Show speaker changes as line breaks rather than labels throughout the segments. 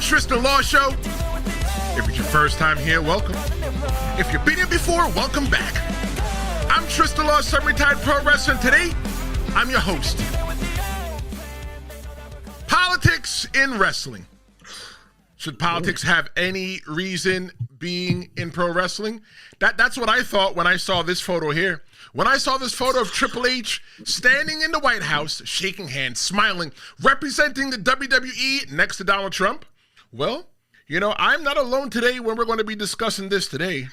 Tristen Law Show. If it's your first time here, welcome. If you've been here before, welcome back. I'm Tristen Law, semi-retired pro wrestler. Today, I'm your host. Politics in wrestling. Should politics have any reason being in pro wrestling? That's what I thought when I saw this photo here. When I saw this photo of Triple H standing in the White House, shaking hands, smiling, representing the WWE next to Donald Trump. Well, you know, I'm not alone today when we're going to be discussing this today.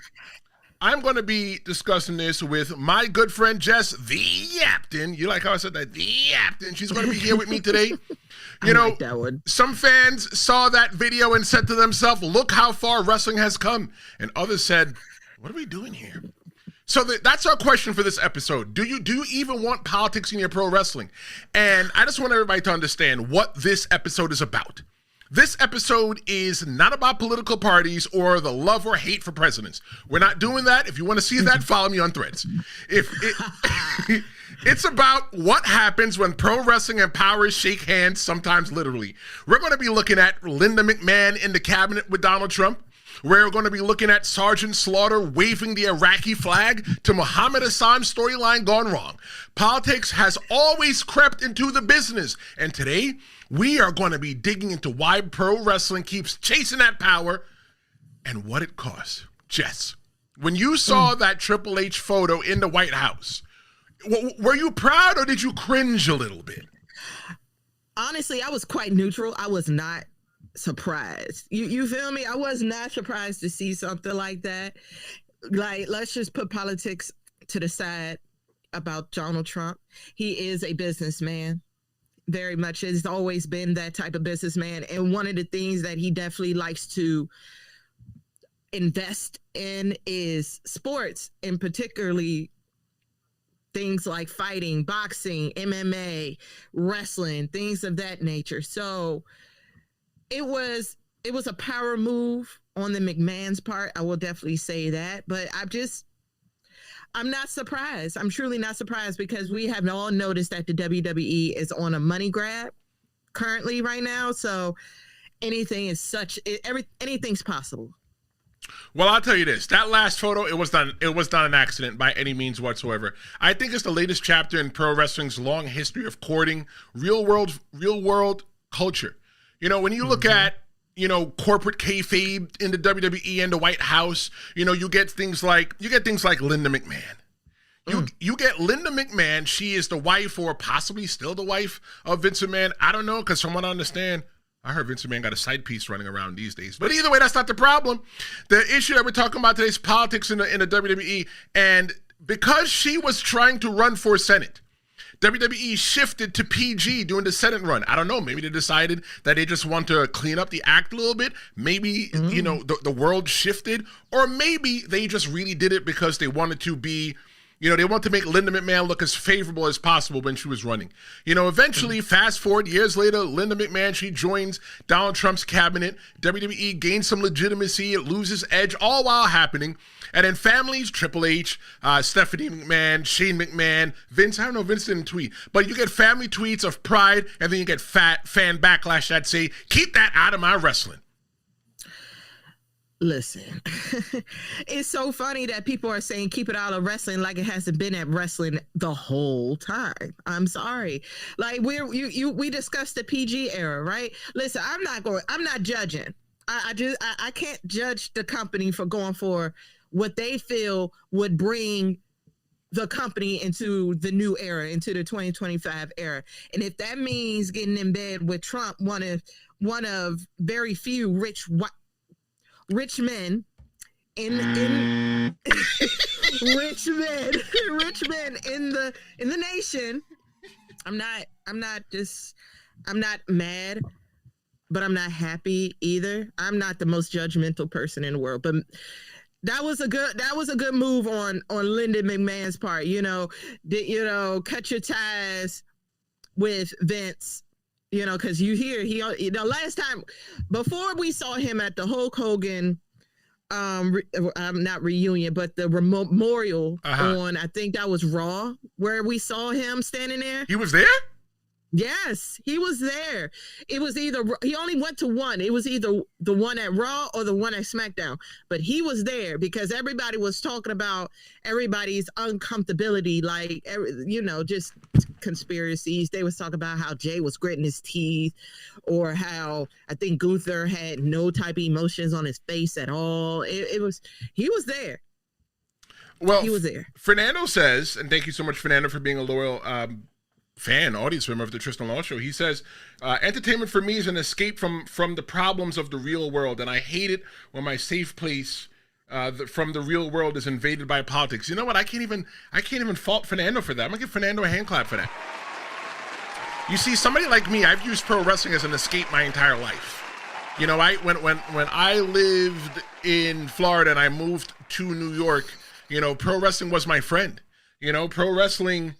I'm going to be discussing this with my good friend, Jess Thee Yaptain. You like how I said that? Thee Yaptain. She's going to be here with me today. You know, like that one. Some fans saw that video and said to themselves, look how far wrestling has come. And others said, what are we doing here? So that's our question for this episode. Do you even want politics in your pro wrestling? And I just want everybody to understand what this episode is about. This episode is not about political parties or the love or hate for presidents. We're not doing that. If you want to see that, follow me on Threads. It's about what happens when pro wrestling and powers shake hands, sometimes literally. We're going to be looking at Linda McMahon in the cabinet with Donald Trump. We're going to be looking at Sergeant Slaughter waving the Iraqi flag to Muhammad Hassan's storyline gone wrong. Politics has always crept into the business. And today, we are going to be digging into why pro wrestling keeps chasing that power and what it costs. Jess, when you saw that Triple H photo in the White House, were you proud or did you cringe a little bit?
Honestly, I was quite neutral. I was not surprised. You feel me? I was not surprised to see something like that. Like, let's just put politics to the side about Donald Trump. He is a businessman. Very much has always been that type of businessman. And one of the things that he definitely likes to invest in is sports, and particularly things like fighting, boxing, MMA, wrestling, things of that nature. So it was a power move on the McMahons' part. I will definitely say that. But I'm not surprised. I'm truly not surprised because we have all noticed that the WWE is on a money grab currently right now. So anything's possible.
Well, I'll tell you this. That last photo, it was not an accident by any means whatsoever. I think it's the latest chapter in pro wrestling's long history of courting real world culture. You know, when you look at, you know, corporate kayfabe in the WWE and the White House, you know, you get things like Linda McMahon. You get Linda McMahon. She is the wife, or possibly still the wife, of Vince McMahon. I don't know, because from what I understand, I heard Vince McMahon got a side piece running around these days. But either way, that's not the problem. The issue that we're talking about today is politics in the WWE. And because she was trying to run for Senate, WWE shifted to PG during the Senate run. I don't know. Maybe they decided that they just want to clean up the act a little bit. Maybe, you know, the world shifted. Or maybe they just really did it because they wanted to be, you know, they want to make Linda McMahon look as favorable as possible when she was running. You know, eventually, fast forward years later, Linda McMahon, she joins Donald Trump's cabinet. WWE gains some legitimacy. It loses edge, all while happening. And then families, Triple H, Stephanie McMahon, Shane McMahon, Vince. I don't know, Vince didn't tweet. But you get family tweets of pride, and then you get fan backlash that say, keep that out of my wrestling.
Listen, it's so funny that people are saying keep it out of wrestling like it hasn't been at wrestling the whole time. I'm sorry. Like we discussed the PG era, right? Listen, I'm not judging. I can't judge the company for going for what they feel would bring the company into the new era, into the 2025 era. And if that means getting in bed with Trump, one of very few rich men in rich men in the nation, I'm not mad, but I'm not happy either. I'm not the most judgmental person in the world, but that was a good move on Linda McMahon's part. You know, cut your ties with Vince. You know, because last time before we saw him at the Hulk Hogan, not reunion, but the memorial on, I think that was Raw, where we saw him standing there.
He was there?
Yes, he was there. It was either he only went to one. It was either the one at Raw or the one at SmackDown. But he was there because everybody was talking about everybody's uncomfortability, like just conspiracies. They was talking about how Jay was gritting his teeth, or how I think Gunther had no type of emotions on his face at all. He was there.
Well,
he was there.
Fernando says, and thank you so much, Fernando, for being a loyal fan, audience member of the Tristen Law Show. He says, entertainment for me is an escape from the problems of the real world, and I hate it when my safe place from the real world is invaded by politics. You know what? I can't even fault Fernando for that. I'm gonna give Fernando a hand clap for that. You see, somebody like me, I've used pro wrestling as an escape my entire life. You know, when I lived in Florida and I moved to New York, pro wrestling was my friend. Pro wrestling,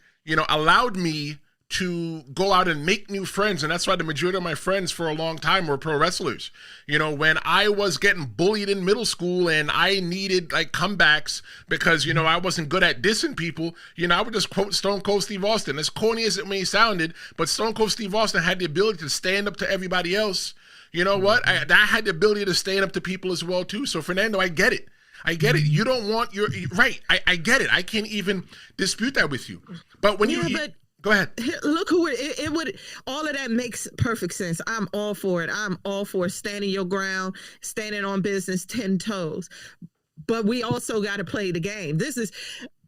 allowed me to go out and make new friends. And that's why the majority of my friends for a long time were pro wrestlers. When I was getting bullied in middle school and I needed like comebacks because, I wasn't good at dissing people, I would just quote Stone Cold Steve Austin. As corny as it may sounded, but Stone Cold Steve Austin had the ability to stand up to everybody else. You know what? I had the ability to stand up to people as well too. So Fernando, I get it. You don't want your right. I get it. I can't even dispute that with you. But when go ahead.
Look who it would. All of that makes perfect sense. I'm all for it. I'm all for standing your ground, standing on business 10 toes. But we also got to play the game. This is,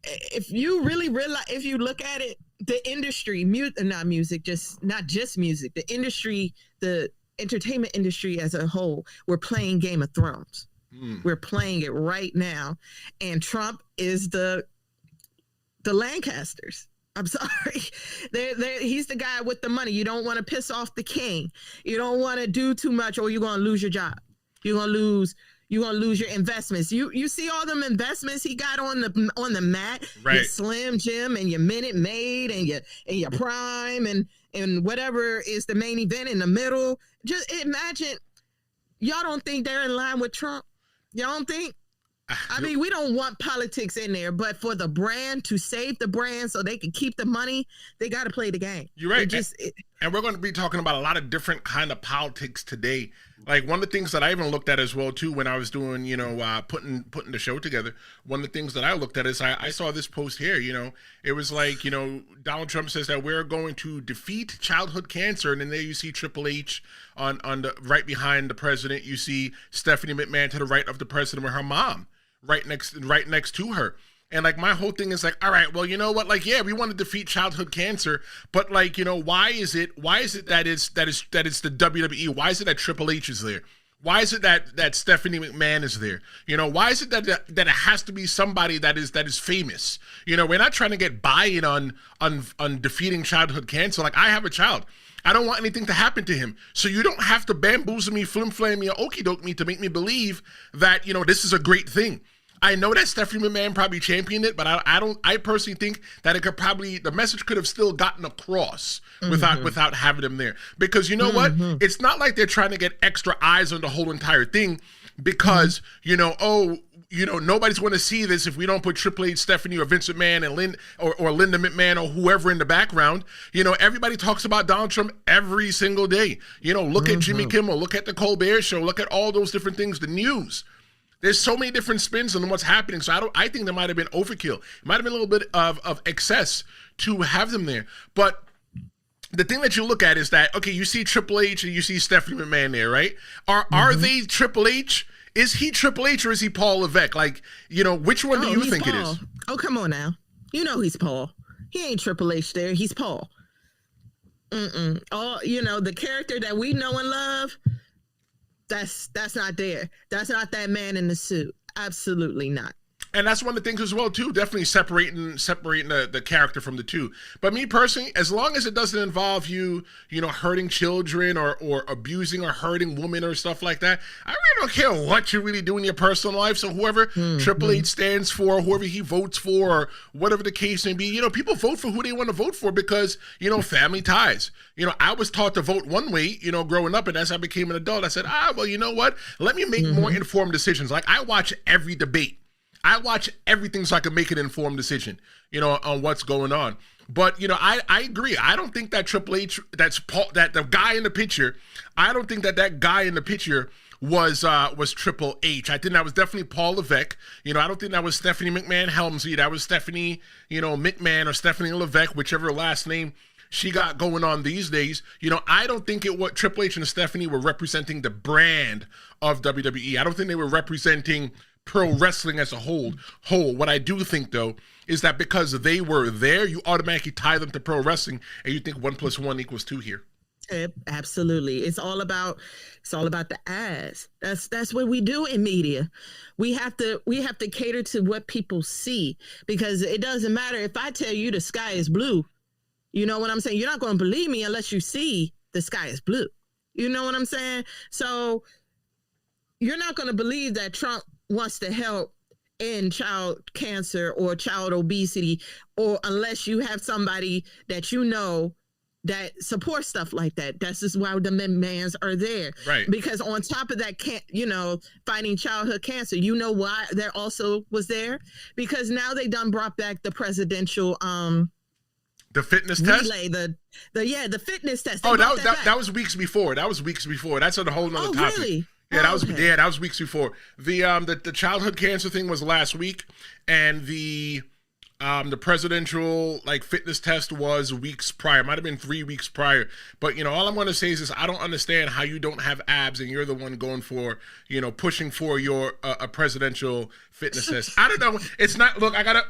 if you really realize, if you look at it, the industry, not just music, the industry, the entertainment industry as a whole, we're playing Game of Thrones. We're playing it right now, and Trump is the Lancasters. I'm sorry. He's the guy with the money. You don't want to piss off the king. You don't want to do too much, or you're going to lose your job. You're going to lose your investments. You see all them investments he got on the mat,
right?
Your Slim Jim and your Minute Maid and your Prime and whatever is the main event in the middle. Just imagine. Y'all don't think they're in line with Trump? Y'all don't think? I mean, we don't want politics in there, but for the brand, to save the brand so they can keep the money, they got to play the game.
You're right. And we're going to be talking about a lot of different kind of politics today. Like one of the things that I even looked at as well too when I was doing, putting the show together. One of the things that I looked at is I saw this post here. It was like, Donald Trump says that we're going to defeat childhood cancer, and then there you see Triple H on the right behind the president. You see Stephanie McMahon to the right of the president with her mom right next to her. And like my whole thing is like, all right, well, you know what? Like, yeah, we want to defeat childhood cancer, but like, why is it that it's the WWE? Why is it that Triple H is there? Why is it that Stephanie McMahon is there? Why is it that it has to be somebody that is famous? We're not trying to get buy-in on defeating childhood cancer. Like, I have a child. I don't want anything to happen to him. So you don't have to bamboozle me, flim-flam me, or okey-doke me to make me believe that, this is a great thing. I know that Stephanie McMahon probably championed it, but I personally think that the message could have still gotten across without having him there. Because you know what? It's not like they're trying to get extra eyes on the whole entire thing because, nobody's going to see this if we don't put Triple H, Stephanie, or Vince McMahon and or Linda McMahon or whoever in the background. Everybody talks about Donald Trump every single day. Look at Jimmy Kimmel, look at the Colbert Show, look at all those different things, the news. There's so many different spins on what's happening. So I think there might have been overkill. It might have been a little bit of excess to have them there. But the thing that you look at is that, okay, you see Triple H and you see Stephanie McMahon there, right? Are they Triple H? Is he Triple H or is he Paul Levesque? Like, which one do you think
Paul.
it is?
Oh, come on now. He's Paul. He ain't Triple H there. He's Paul. Oh, the character that we know and love, that's not there. That's not that man in the suit. Absolutely not.
And that's one of the things as well, too, definitely separating the character from the two. But me personally, as long as it doesn't involve you hurting children or abusing or hurting women or stuff like that, I really don't care what you really do in your personal life. So whoever Triple H stands for, whoever he votes for, or whatever the case may be, people vote for who they want to vote for because, family ties. I was taught to vote one way, growing up, and as I became an adult, I said, well, you know what? Let me make more informed decisions. Like, I watch every debate. I watch everything so I can make an informed decision, on what's going on. But I agree. I don't think that Triple H, that the guy in the picture, I don't think that guy in the picture was Triple H. I think that was definitely Paul Levesque. I don't think that was Stephanie McMahon Helmsley. That was Stephanie, McMahon or Stephanie Levesque, whichever last name she got going on these days. I don't think what Triple H and Stephanie were representing the brand of WWE. I don't think they were representing pro wrestling as a whole. What I do think, though, is that because they were there, you automatically tie them to pro wrestling, and you think 1 + 1 = 2 here.
Absolutely. It's all about the ads. That's what we do in media. We have to cater to what people see, because it doesn't matter if I tell you the sky is blue. You know what I'm saying? You're not going to believe me unless you see the sky is blue. You know what I'm saying? So you're not going to believe that Trump wants to help end child cancer or child obesity, or unless you have somebody that that supports stuff like that. That's just why the McMahons are there.
Right.
Because on top of that, fighting childhood cancer, why there also was there? Because now they done brought back the presidential
the fitness test?
Relay, the fitness test.
That was weeks before. That's a whole nother topic.
Really?
Yeah, that was weeks before. The childhood cancer thing was last week, and the presidential fitness test was weeks prior. Might have been 3 weeks prior. But all I'm going to say is this: I don't understand how you don't have abs and you're the one going for pushing for your a presidential fitness test. I don't know. It's not. Look, I gotta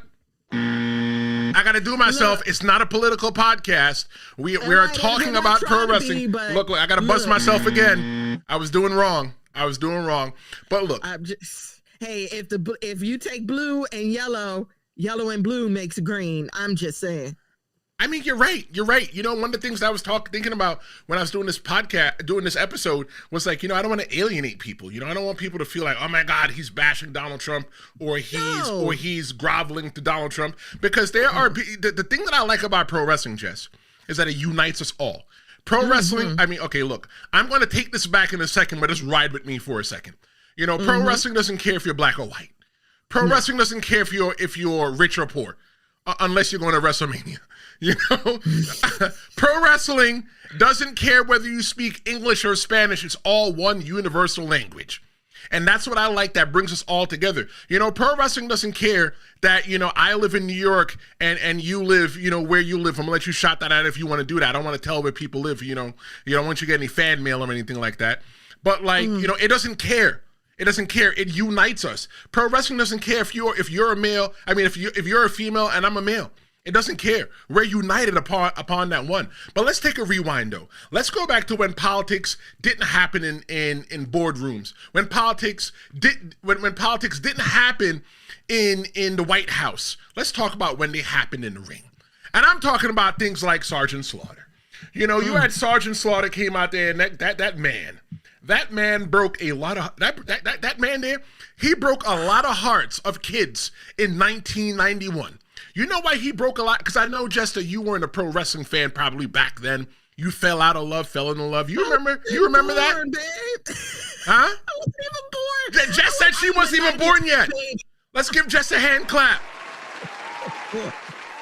do myself. It's not a political podcast. We are talking about pro wrestling. Look, I gotta bust myself again. I was doing wrong. But look,
hey, if you take blue and yellow and blue makes green. I'm just saying.
I mean, you're right. One of the things I was thinking about when I was doing this podcast, doing this episode, was I don't want to alienate people. I don't want people to feel like, oh my God, he's bashing Donald Trump, or he's groveling to Donald Trump. Because there are the thing that I like about pro wrestling, Jess, is that it unites us all. Pro wrestling. I mean, okay, look, I'm going to take this back in a second, but just ride with me for a second. Pro wrestling doesn't care if you're black or white. Pro wrestling doesn't care if you're rich or poor, unless you're going to WrestleMania. Pro wrestling doesn't care whether you speak English or Spanish. It's all one universal language. And that's what I like, that brings us all together. Pro wrestling doesn't care that, I live in New York and you live, where you live. I'm going to let you shout that out if you want to do that. I don't want to tell where people live, you don't want you to get any fan mail or anything like that. But it doesn't care. It doesn't care. It unites us. Pro wrestling doesn't care if you're a male. I mean, if you're a female and I'm a male. It doesn't care. We're united upon that one. But let's take a rewind, though. Let's go back to when politics didn't happen in boardrooms. When politics didn't happen in the White House. Let's talk about when they happened in the ring. And I'm talking about things like Sergeant Slaughter. You had Sergeant Slaughter came out there, and that man broke a lot of that man there. He broke a lot of hearts of kids in 1991. You know why he broke a lot? Because I know, Jess, that you weren't a pro wrestling fan probably back then. You fell into love. You remember that?
Babe.
Huh?
I wasn't even born.
Jess said she wasn't even born yet. Let's give Jess a hand clap.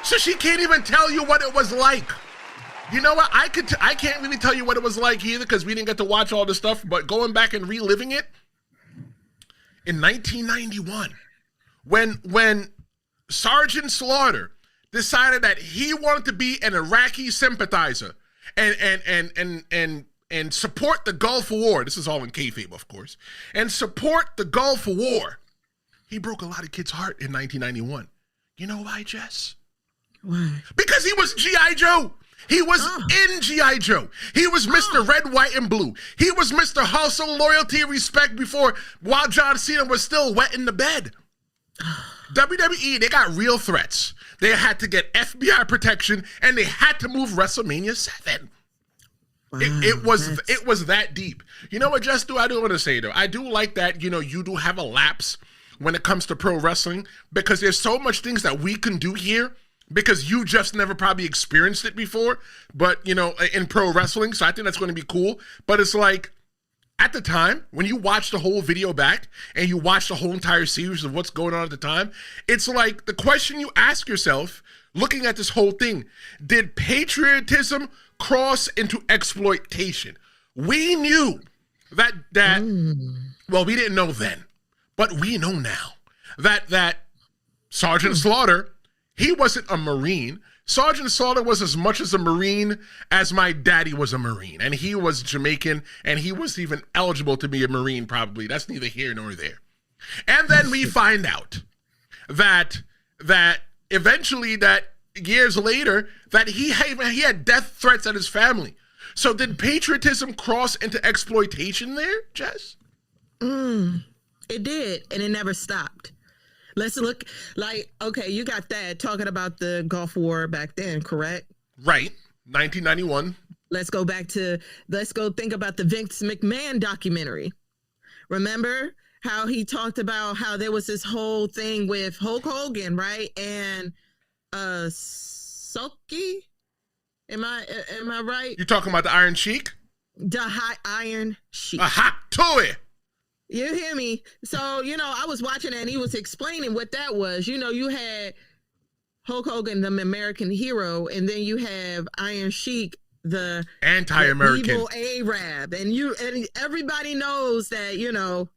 So she can't even tell you what it was like. You know what? I can't really tell you what it was like either, because we didn't get to watch all the stuff. But going back and reliving it, in 1991, when Sergeant Slaughter decided that he wanted to be an Iraqi sympathizer and support the Gulf War. This is all in kayfabe, of course. And support the Gulf War. He broke a lot of kids' heart in 1991. You know why, Jess?
Why?
Because he was G.I. Joe. He was in G.I. Joe. He was Mr. Red, White, and Blue. He was Mr. Hustle, Loyalty, and Respect while John Cena was still wet in the bed. WWE, they got real threats. They had to get FBI protection, and they had to move WrestleMania 7. Wow, it was that deep. You know what, Jess, I do want to say, though, I do like that, you do have a lapse when it comes to pro wrestling, because there's so much things that we can do here, because you just never probably experienced it before, but, in pro wrestling, so I think that's going to be cool. But it's like, at the time, when you watch the whole video back and you watch the whole entire series of what's going on at the time, it's like the question you ask yourself looking at this whole thing, did patriotism cross into exploitation? We knew that well, we didn't know then, but we know now that Sergeant Slaughter, he wasn't a Marine. Sergeant Slaughter was as much as a Marine as my daddy was a Marine, and he was Jamaican, and he was even eligible to be a Marine probably. That's neither here nor there. And then we find out that eventually, that years later, that he had death threats at his family. So did patriotism cross into exploitation there, Jess?
It did, and it never stopped. Let's look like, okay, you got that talking about the Gulf War back then, correct?
Right, 1991.
Let's go think about the Vince McMahon documentary. Remember how he talked about how there was this whole thing with Hulk Hogan, right? And Sulky? Am I right?
You talking about the Iron Sheik?
The hot Iron Sheik.
A hot toy.
You hear me? So, I was watching it and he was explaining what that was. You had Hulk Hogan, the American hero, and then you have Iron Sheik, the
anti-American,
evil Arab. And everybody knows that,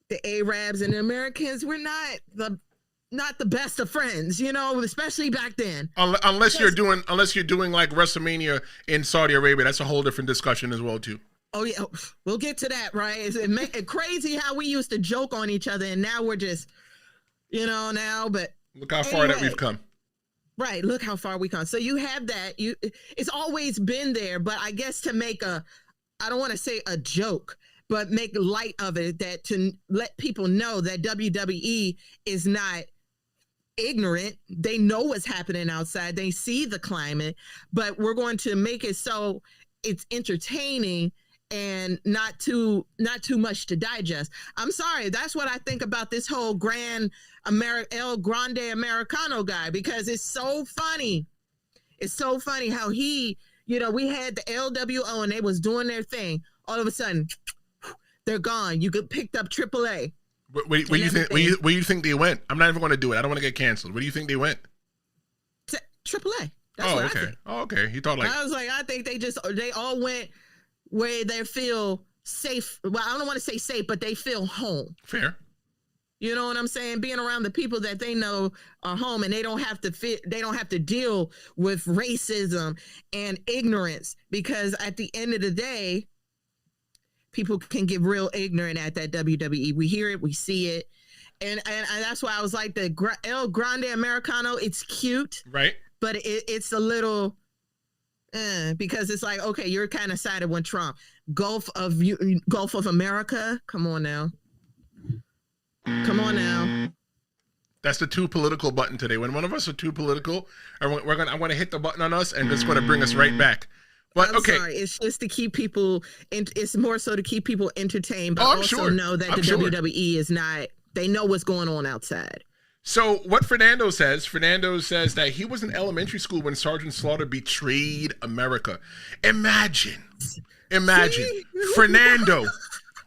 the Arabs and the Americans were not the best of friends, especially back then.
Unless you're doing like WrestleMania in Saudi Arabia, that's a whole different discussion as well too.
Oh yeah, we'll get to that, right? It's crazy how we used to joke on each other, and now we're just, now. But
look how far that we've come.
Right, look how far we come. So you have that. It's always been there, but I guess to make I don't want to say a joke, but make light of it, that to let people know that WWE is not ignorant. They know what's happening outside. They see the climate, but we're going to make it so it's entertaining and not too much to digest. I'm sorry, that's what I think about this whole El Grande Americano guy, because it's so funny. It's so funny how he, we had the LWO and they was doing their thing. All of a sudden, they're gone. You picked up AAA.
Where do you think they went? I'm not even going to do it. I don't want to get canceled. Where do you think they went?
AAA.
That's okay. Oh, okay. He thought
I think they all went where they feel safe. Well, I don't want to say safe, but they feel home.
Fair.
You know what I'm saying? Being around the people that they know are home, and they don't have to deal with racism and ignorance, because at the end of the day, people can get real ignorant at that WWE. We hear it, we see it. And that's why I was like, the El Grande Americano, it's cute.
Right.
But it's a little, because it's like, okay, you're kind of sided with Trump. Gulf of America. Come on now. That's
the too political button today. When one of us are too political, I want to hit the button on us, and it's going to bring us right back. But okay,
sorry. It's just to keep people. It's more so to keep people entertained, but also know that WWE is not. They know what's going on outside.
So what Fernando says that he was in elementary school when Sergeant Slaughter betrayed America. Imagine, Fernando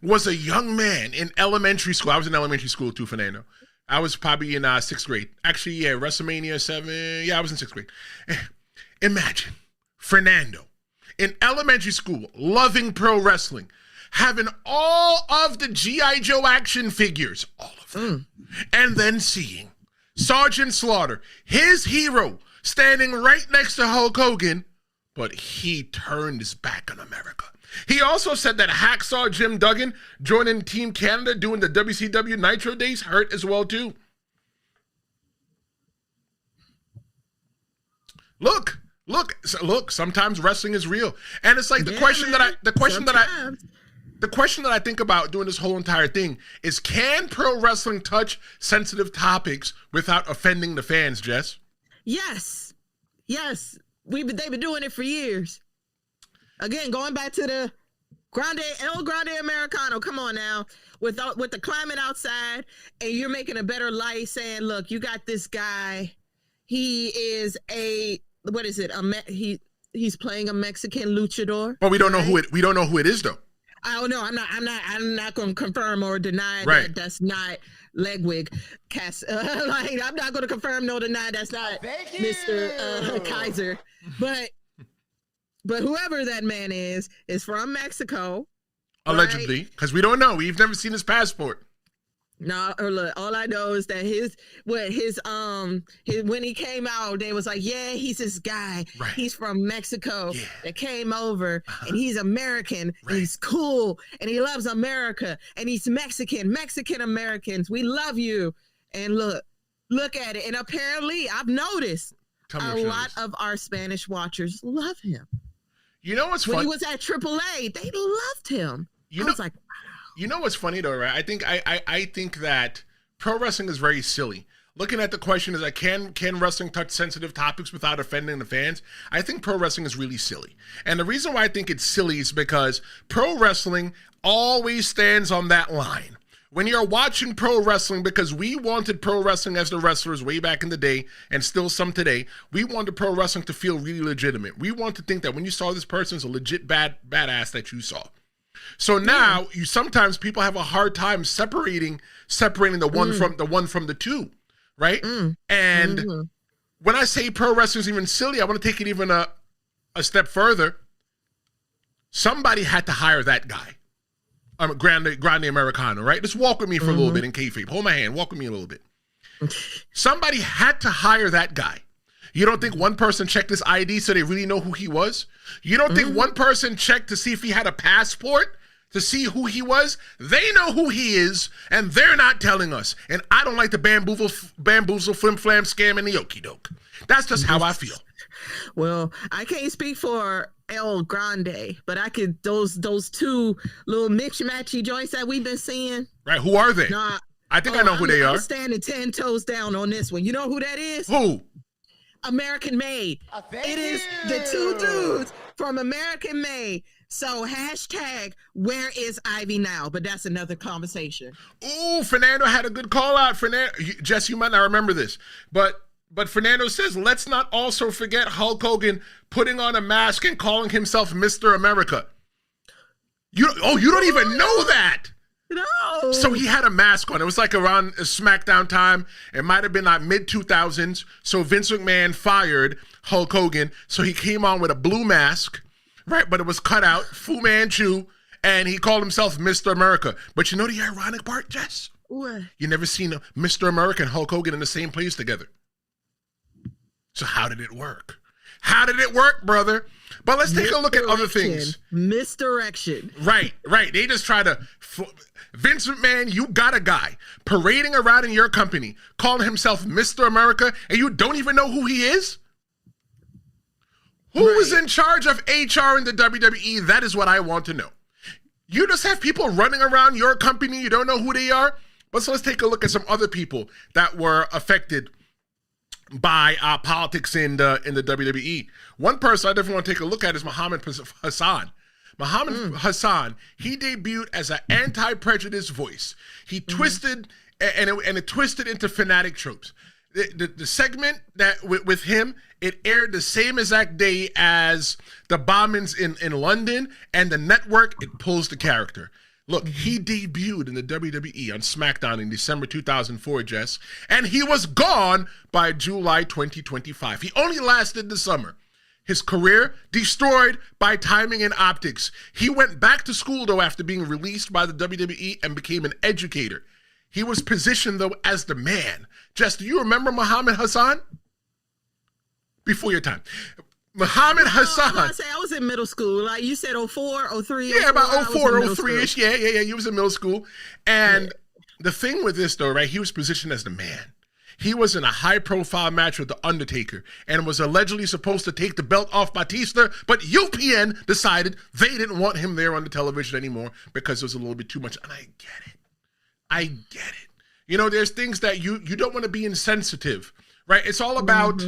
was a young man in elementary school. I was in elementary school too, Fernando. I was probably in 6th grade. Actually, yeah, WrestleMania 7. Yeah, I was in 6th grade. Imagine Fernando in elementary school, loving pro wrestling, having all of the G.I. Joe action figures, all of them, and then seeing Sergeant Slaughter, his hero, standing right next to Hulk Hogan, but he turned his back on America. He also said that Hacksaw Jim Duggan joining Team Canada doing the WCW Nitro days hurt as well too. Look, sometimes wrestling is real. And it's like the question that I think about doing this whole entire thing is, can pro wrestling touch sensitive topics without offending the fans, Jess?
Yes. They've been doing it for years. Again, going back to the El Grande Americano. Come on now. With the climate outside, and you're making a better light, saying, look, you got this guy. He is he's playing a Mexican luchador.
But we don't know who it is though.
I don't know. I'm not going to confirm or deny
Right.
that that's not Legwig cast. Like, I'm not going to confirm nor deny that's not Mr. Kaiser. But whoever that man is from Mexico.
Allegedly, because we don't know. We've never seen his passport.
No, or look, all I know is that his when he came out, they was like, yeah, he's this guy.
Right.
He's from Mexico that came over, and he's American,
Right.
and he's cool, and he loves America, and he's Mexican Americans. We love you. And look at it. And apparently, I've noticed a lot of our Spanish watchers love him.
You know what's
when
funny?
he was at AAA, they loved him. I was like,
you know what's funny though, right? I think that pro wrestling is very silly. Looking at the question is like, can wrestling touch sensitive topics without offending the fans? I think pro wrestling is really silly. And the reason why I think it's silly is because pro wrestling always stands on that line. When you're watching pro wrestling, because we wanted pro wrestling as the wrestlers way back in the day, and still some today, we wanted pro wrestling to feel really legitimate. We want to think that when you saw this person, it's a legit badass that you saw. So now sometimes people have a hard time separating the one from the two, right? And when I say pro wrestling is even silly, I want to take it even a step further. Somebody had to hire that guy. I'm a grande Americano, right? Just walk with me for a little bit in kayfabe. Hold my hand. Walk with me a little bit. Somebody had to hire that guy. You don't think one person checked his ID so they really know who he was? You don't think one person checked to see if he had a passport to see who he was? They know who he is, and they're not telling us. And I don't like the bamboozle, flim flam, scam, and the okie doke. That's just how I feel.
Well, I can't speak for El Grande, but I could those two little mix-matchy joints that we've been seeing.
Right? Who are they?
Nah,
I think I know who they are.
I'm standing 10 toes down on this one. You know who that is?
Who?
American Made. It is the two dudes from American Made. So hashtag where is Ivy now? But that's another conversation.
Ooh, Fernando had a good call out. Jess, you might not remember this, but Fernando says, let's not also forget Hulk Hogan putting on a mask and calling himself Mr. America. You don't even know that.
No.
So he had a mask on. It was like around SmackDown time. It might have been like mid-2000s. So Vince McMahon fired Hulk Hogan. So he came on with a blue mask, right? But it was cut out, Fu Manchu, and he called himself Mr. America. But you know the ironic part, Jess?
What?
You never seen Mr. America and Hulk Hogan in the same place together. So how did it work? How did it work, brother? But let's take a look at other things.
Misdirection.
Right. They just try to... Vince McMahon, you got a guy parading around in your company, calling himself Mr. America, and you don't even know who he is? Who is in charge of HR in the WWE? That is what I want to know. You just have people running around your company, you don't know who they are? But so let's take a look at some other people that were affected by politics in the WWE. One person I definitely want to take a look at is Muhammad Hassan. Hassan, he debuted as an anti-prejudice voice. He twisted, and it twisted into fanatic tropes. The segment that with him, it aired the same exact day as the bombings in London, and the network, it pulls the character. Look, he debuted in the WWE on SmackDown in December 2004, Jess, and he was gone by July 2025. He only lasted the summer. His career destroyed by timing and optics. He went back to school, though, after being released by the WWE and became an educator. He was positioned, though, as the man. Jess, do you remember Muhammad Hassan? Before your time. Muhammad Hassan.
I was in middle school. Like you said, 04, 03.
Yeah, about 04, 03-ish. Yeah. You was in middle school. And the thing with this, though, right, he was positioned as the man. He was in a high-profile match with The Undertaker and was allegedly supposed to take the belt off Batista, but UPN decided they didn't want him there on the television anymore because it was a little bit too much. And I get it. You know, there's things that you don't want to be insensitive, right? It's all about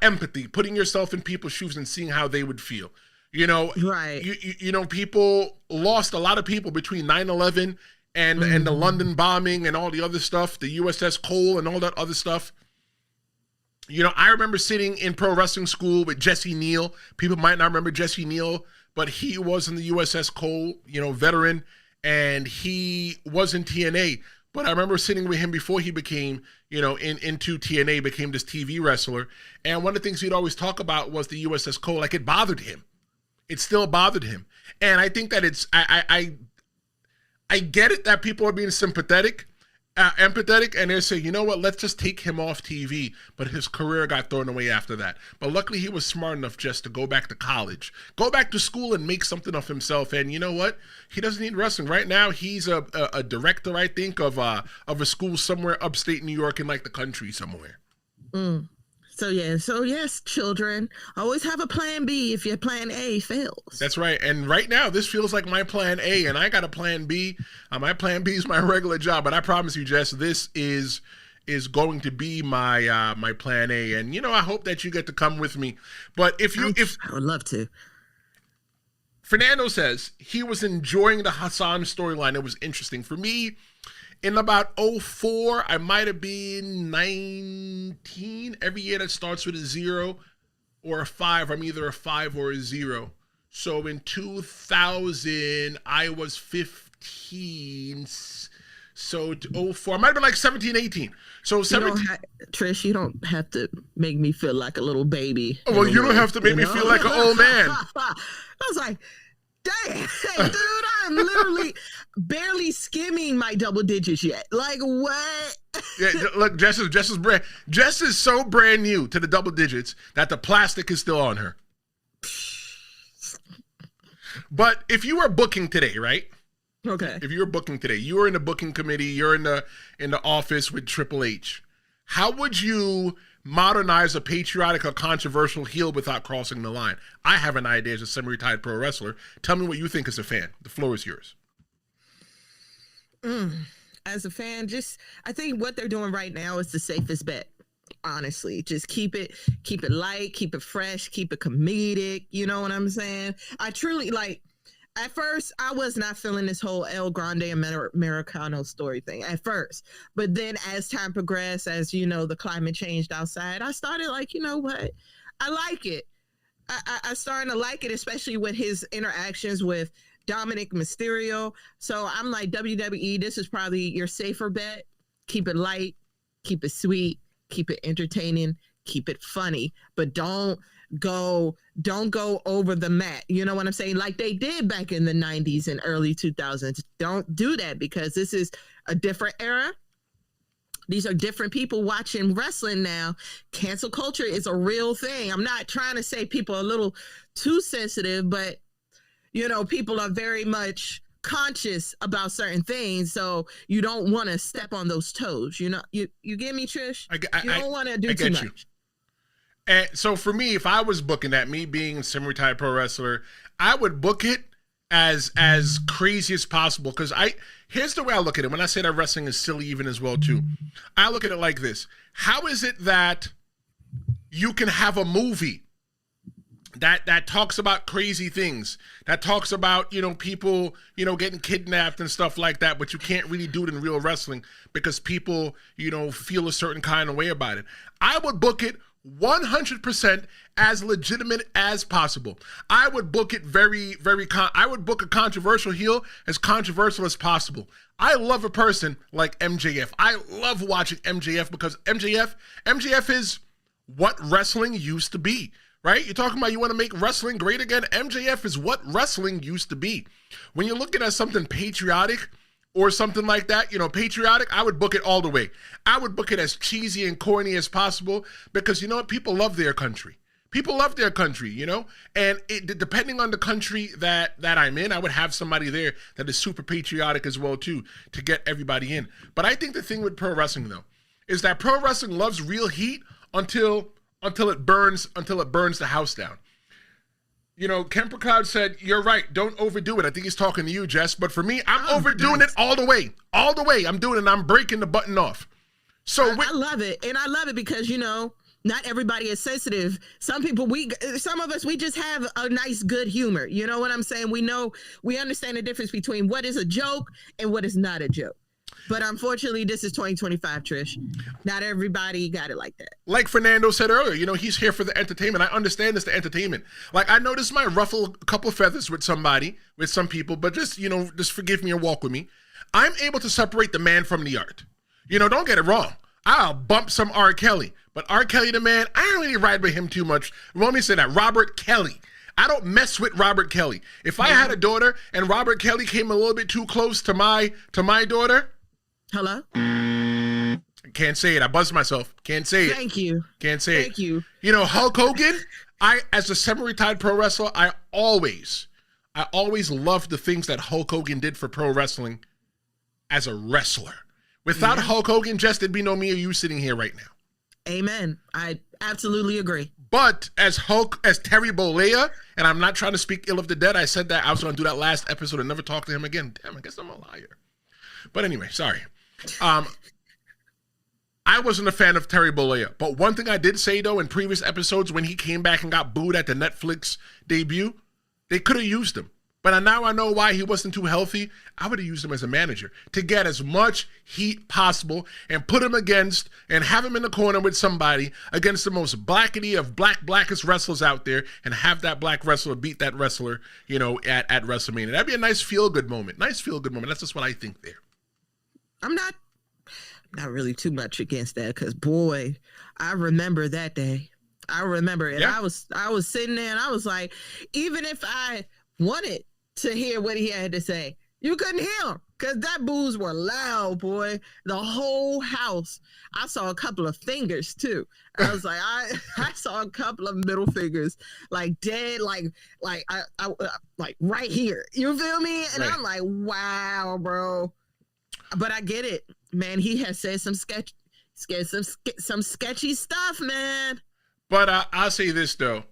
empathy, putting yourself in people's shoes and seeing how they would feel. You know, you know, people lost a lot of people between 9/11 and the London bombing and all the other stuff, the USS Cole and all that other stuff. You know, I remember sitting in pro wrestling school with Jessie Neal. People might not remember Jessie Neal, but he was in the USS Cole, veteran, and he was in TNA. But I remember sitting with him before he became, into TNA, became this TV wrestler. And one of the things he'd always talk about was the USS Cole. Like, it bothered him. It still bothered him. And I think that I get it that people are being empathetic, and they're saying, you know what, let's just take him off TV. But his career got thrown away after that. But luckily he was smart enough just to go back to college, go back to school and make something of himself. And you know what? He doesn't need wrestling. Right now he's a director, I think, of a school somewhere upstate New York in like the country somewhere.
So yes, children, always have a plan B if your plan A fails.
That's right. And right now, this feels like my plan A, and I got a plan B. My plan B is my regular job, but I promise you, Jess, this is going to be my my plan A. And I hope that you get to come with me. But I
would love to.
Fernando says he was enjoying the Hassan storyline. It was interesting for me. In about 04, I might have been 19. Every year that starts with a 0 or a 5, I'm either a 5 or a 0. So in 2000, I was 15. So 04, I might have been like 17, 18. So 17.
Trish, you don't have to make me feel like a little baby.
Oh, well, you don't have to make me feel like an old man.
I was like, dang, dude, I'm literally barely skimming my double digits yet. Like, what?
Yeah, look, Jess is so brand new to the double digits that the plastic is still on her. But if you were booking today, right?
Okay.
If you were booking today, you were in the booking committee, you're in the office with Triple H. How would you modernize a patriotic or controversial heel without crossing the line? I have an idea as a semi-retired pro wrestler. Tell me what you think as a fan. The floor is yours.
As a fan, I think what they're doing right now is the safest bet. Honestly, just keep it light, keep it fresh, keep it comedic. You know what I'm saying? I truly at first, I was not feeling this whole El Grande Americano story thing at first. But then as time progressed, as the climate changed outside, I started like, you know what? I like it. I started to like it, especially with his interactions with Dominic Mysterio. So I'm like, WWE, this is probably your safer bet. Keep it light, keep it sweet, keep it entertaining, keep it funny, but don't go over the mat. You know what I'm saying? Like they did back in the 90s and early 2000s. Don't do that, because this is a different era. These are different people watching wrestling now. Cancel culture is a real thing. I'm not trying to say people are a little too sensitive, but people are very much conscious about certain things, so you don't want to step on those toes. You get me, Trish? You don't want to do too much.
And so for me, if I was booking that, me being a semi-retired pro wrestler, I would book it as crazy as possible. Because here's the way I look at it. When I say that wrestling is silly even as well too, I look at it like this. How is it that you can have a movie that talks about crazy things, that talks about, people, getting kidnapped and stuff like that, but you can't really do it in real wrestling because people, feel a certain kind of way about it? I would book it 100% as legitimate as possible. I would book it I would book a controversial heel as controversial as possible. I love a person like MJF. I love watching MJF because MJF is what wrestling used to be, right? You're talking about you want to make wrestling great again. MJF is what wrestling used to be. When you're looking at something patriotic or something like that, patriotic, I would book it all the way. I would book it as cheesy and corny as possible because you know what? People love their country. People love their country, and depending on the country that I'm in, I would have somebody there that is super patriotic as well too to get everybody in. But I think the thing with pro wrestling though is that pro wrestling loves real heat until it burns the house down. Kemper Cloud said, you're right, don't overdo it. I think he's talking to you, Jess. But for me, I'm overdoing it all the way. All the way. I'm doing it and I'm breaking the button off. So
I love it. And I love it because, not everybody is sensitive. Some of us, we just have a nice, good humor. You know what I'm saying? We understand the difference between what is a joke and what is not a joke. But unfortunately, this is 2025, Trish. Not everybody got it like that.
Like Fernando said earlier, you know, he's here for the entertainment. I understand it's the entertainment. Like, I know this might ruffle a couple feathers with somebody, with some people, but just, you know, just forgive me and walk with me. I'm able to separate the man from the art. You know, don't get it wrong. I'll bump some R. Kelly, but R. Kelly the man, I don't really ride with him too much. Let me say that. Robert Kelly. I don't mess with Robert Kelly. If I had a daughter and Robert Kelly came a little bit too close to my daughter.
Hello?
Can't say it. I buzzed myself. Can't say it.
Thank you.
Can't say it.
Thank you.
You know, Hulk Hogan, as a semi-retired pro wrestler, I always loved the things that Hulk Hogan did for pro wrestling as a wrestler. Without Hulk Hogan, Jess, there'd be no me or you sitting here right now.
Amen. I absolutely agree.
But as Terry Bollea, and I'm not trying to speak ill of the dead, I said that I was going to do that last episode and never talk to him again. Damn, I guess I'm a liar. But anyway, sorry. I wasn't a fan of Terry Bollea. But one thing I did say, though, in previous episodes when he came back and got booed at the Netflix debut, they could have used him. But now I know why he wasn't too healthy. I would have used him as a manager to get as much heat possible and put him against and have him in the corner with somebody against the most blackety of blackest wrestlers out there and have that black wrestler beat that wrestler, you know, at WrestleMania. That'd be a nice feel-good moment. Nice feel-good moment. That's just what I think there.
I'm not really too much against that because, boy, I remember that day. I remember it. Yeah. I was sitting there and I was like, even if I wanted to hear what he had to say, you couldn't hear him because that boos were loud, boy. The whole house. I saw a couple of fingers too. I was like, I saw a couple of middle fingers, like dead, like right here. You feel me? And right. I'm like, wow, bro. But I get it, man. He has said some sketchy stuff, man.
But I'll say this though.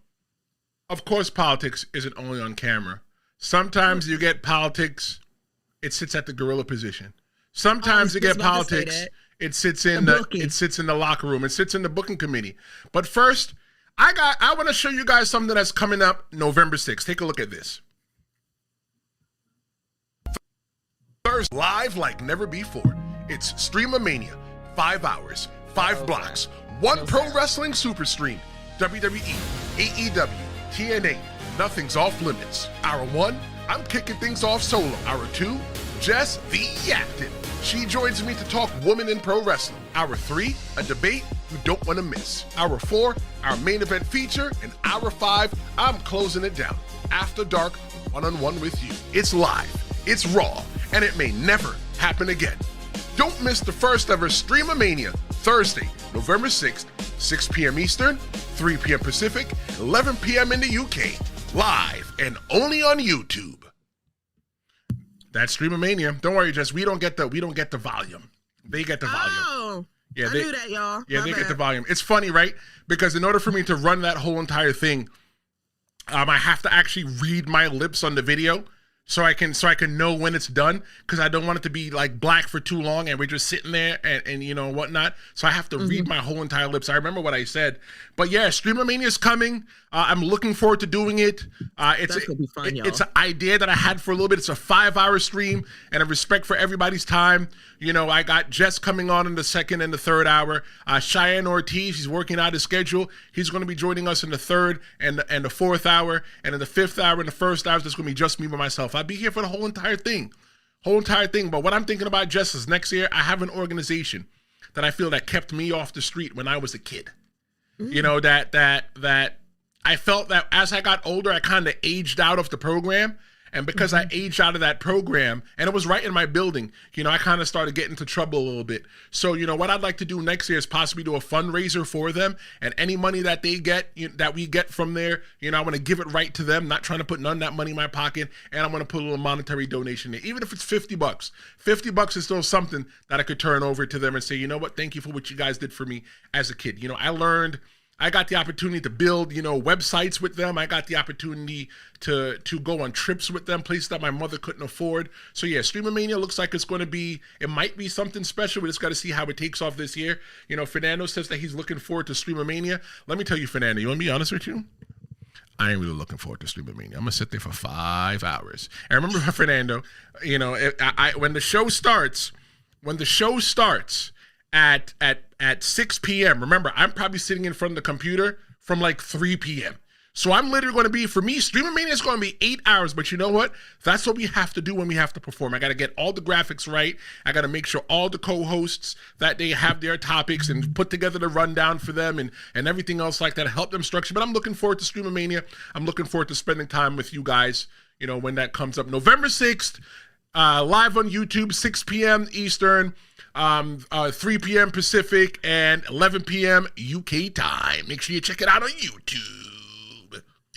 Of course, politics isn't only on camera. Sometimes you get politics, it sits at the gorilla position. Sometimes you get politics, it sits in the locker room, it sits in the booking committee. But first, I want to show you guys something that's coming up November 6th. Take a look at this. Thursday, live like never before. It's Stream-A-Mania. 5 hours, 5 blocks, one pro wrestling super stream. WWE, AEW, TNA. Nothing's off limits. Hour 1, I'm kicking things off solo. Hour 2, Jess Thee Yaptain. She joins me to talk women in pro wrestling. Hour 3, a debate you don't want to miss. Hour 4, our main event feature. And Hour 5, I'm closing it down. After dark, one-on-one with you. It's live, it's raw, and it may never happen again. Don't miss the first ever Stream-A-Mania, Thursday, November 6th, 6 p.m. Eastern, 3 p.m. Pacific, 11 p.m. in the UK. Live and only on YouTube. That's Stream-A-Mania. Don't worry, Jess. We don't get the volume. They get the volume.
Oh, yeah, I knew that, y'all.
Yeah, they get the volume. It's funny, right? Because in order for me to run that whole entire thing, I have to actually read my lips on the video. So I can know when it's done, because I don't want it to be like black for too long and we're just sitting there and you know whatnot. So I have to read my whole entire lips. I remember what I said, but yeah, Stream-A-Mania is coming. I'm looking forward to doing it. That's gonna be fun, y'all. It's an idea that I had for a little bit. It's a 5-hour stream, and a respect for everybody's time. You know, I got Jess coming on in the second and the third hour. Cheyenne Ortiz, he's working out his schedule. He's going to be joining us in the third and the fourth hour, and in the fifth hour and the first hour, it's going to be just me by myself. I'll be here for the whole entire thing. But what I'm thinking about, Jess, is next year I have an organization that I feel that kept me off the street when I was a kid. You know, that I felt that as I got older, I kind of aged out of the program. And because I aged out of that program, and it was right in my building, you know, I kind of started getting into trouble a little bit. So, you know, what I'd like to do next year is possibly do a fundraiser for them. And any money that they get, that we get from there, you know, I want to give it right to them, not trying to put none of that money in my pocket. And I'm going to put a little monetary donation there. Even if it's $50. $50 is still something that I could turn over to them and say, you know what, thank you for what you guys did for me as a kid. You know, I got the opportunity to build, you know, websites with them. I got the opportunity to go on trips with them, places that my mother couldn't afford. So yeah, Stream-A-Mania looks like it might be something special. We just got to see how it takes off this year. You know, Fernando says that he's looking forward to Stream-A-Mania. Let me tell you, Fernando, you want to be honest with you? I ain't really looking forward to Stream-A-Mania. I'm going to sit there for 5 hours. And remember, Fernando, you know, when the show starts, when the show starts at 6 p.m., remember, I'm probably sitting in front of the computer from like 3 p.m. So I'm literally going to be, for me, Stream-A-Mania is going to be 8 hours. But you know what? That's what we have to do when we have to perform. I got to get all the graphics right. I got to make sure all the co-hosts that day have their topics and put together the rundown for them and everything else like that. Help them structure. But I'm looking forward to Stream-A-Mania. I'm looking forward to spending time with you guys, you know, when that comes up. November 6th, live on YouTube, 6 p.m. Eastern, 3 p.m. Pacific, and 11 p.m. UK time. Make sure you check it out on YouTube.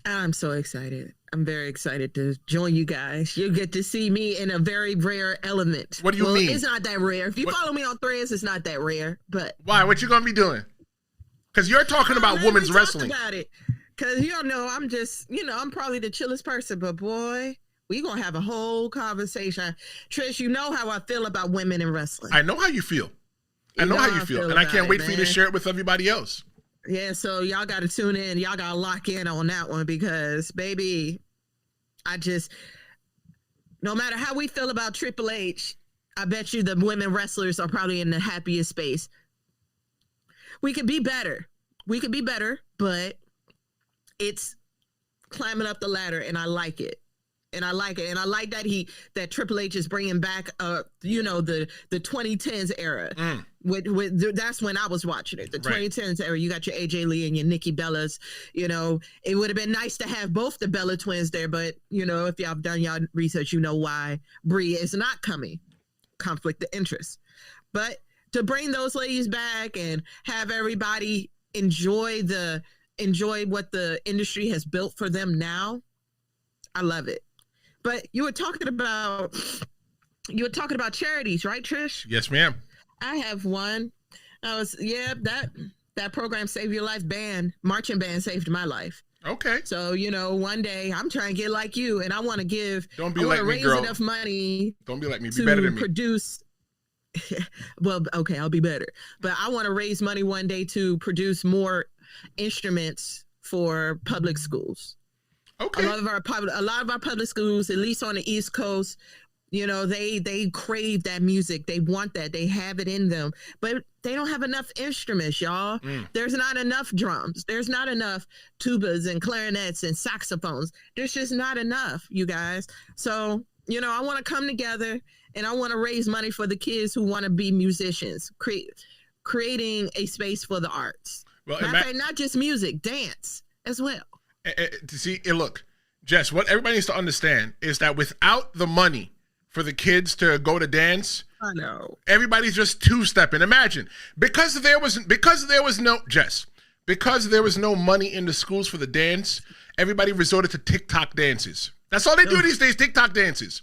I'm so excited. I'm very excited to join you guys. You'll get to see me in a very rare element.
What do you mean?
It's not that rare. If you follow me on Threads, it's not that rare. But
why? What you gonna be doing? Because you're talking about women's wrestling.
About it. Because you don't know, I'm just, you know, I'm probably the chillest person. But boy, we gonna have a whole conversation. Trish, you know how I feel about women in wrestling.
I know how you feel. I know how you feel, and I can't wait for you to share it with everybody else.
Yeah, so y'all got to tune in. Y'all got to lock in on that one because, baby, no matter how we feel about Triple H, I bet you the women wrestlers are probably in the happiest space. We could be better. But it's climbing up the ladder, and I like it. And I like that Triple H is bringing back, the 2010s era. That's when I was watching it. The 2010s era. You got your AJ Lee and your Nikki Bellas. You know, it would have been nice to have both the Bella twins there, but you know, if y'all have done y'all research, you know why Brie is not coming. Conflict of interest. But to bring those ladies back and have everybody enjoy what the industry has built for them now, I love it. But you were talking about charities, right, Trish?
Yes, ma'am.
I have one. That program Save Your Life marching band saved my life.
Okay.
So, you know, one day I'm trying to get like you, and I want to give.
Don't be like me, girl.
Raise enough money.
Don't be like me. Be better than me.
Produce. Well, okay, I'll be better. But I want to raise money one day to produce more instruments for public schools.
Okay.
A lot of our public schools, at least on the East Coast, you know, they crave that music. They want that. They have it in them, but they don't have enough instruments, y'all. There's not enough drums. There's not enough tubas and clarinets and saxophones. There's just not enough, you guys. So, you know, I want to come together and I want to raise money for the kids who want to be musicians, creating a space for the arts. Well, not just music, dance as well.
See, look, Jess, what everybody needs to understand is that without the money for the kids to go to dance,
I know
everybody's just two-stepping. Imagine, because there was no money in the schools for the dance, everybody resorted to TikTok dances. That's all they do these days, TikTok dances.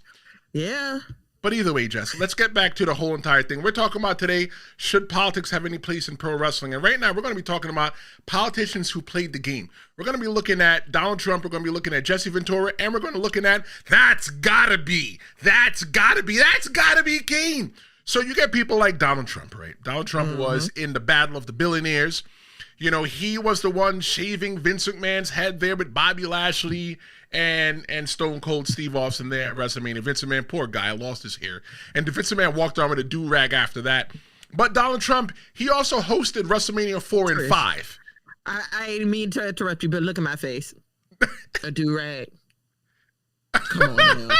Yeah.
But either way, Jess, let's get back to the whole entire thing. We're talking about today, should politics have any place in pro wrestling? And right now, we're going to be talking about politicians who played the game. We're going to be looking at Donald Trump. We're going to be looking at Jesse Ventura. And we're going to be looking at, that's gotta be Kane. So you get people like Donald Trump, right? Donald Trump was in the battle of the billionaires. You know, he was the one shaving Vince McMahon's head there with Bobby Lashley and Stone Cold Steve Austin there at WrestleMania. Vince McMahon, poor guy, lost his hair. And Vince McMahon walked on with a do-rag after that. But Donald Trump, he also hosted WrestleMania 4 and 5.
I didn't mean to interrupt you, but look at my face. A do-rag. Come on now.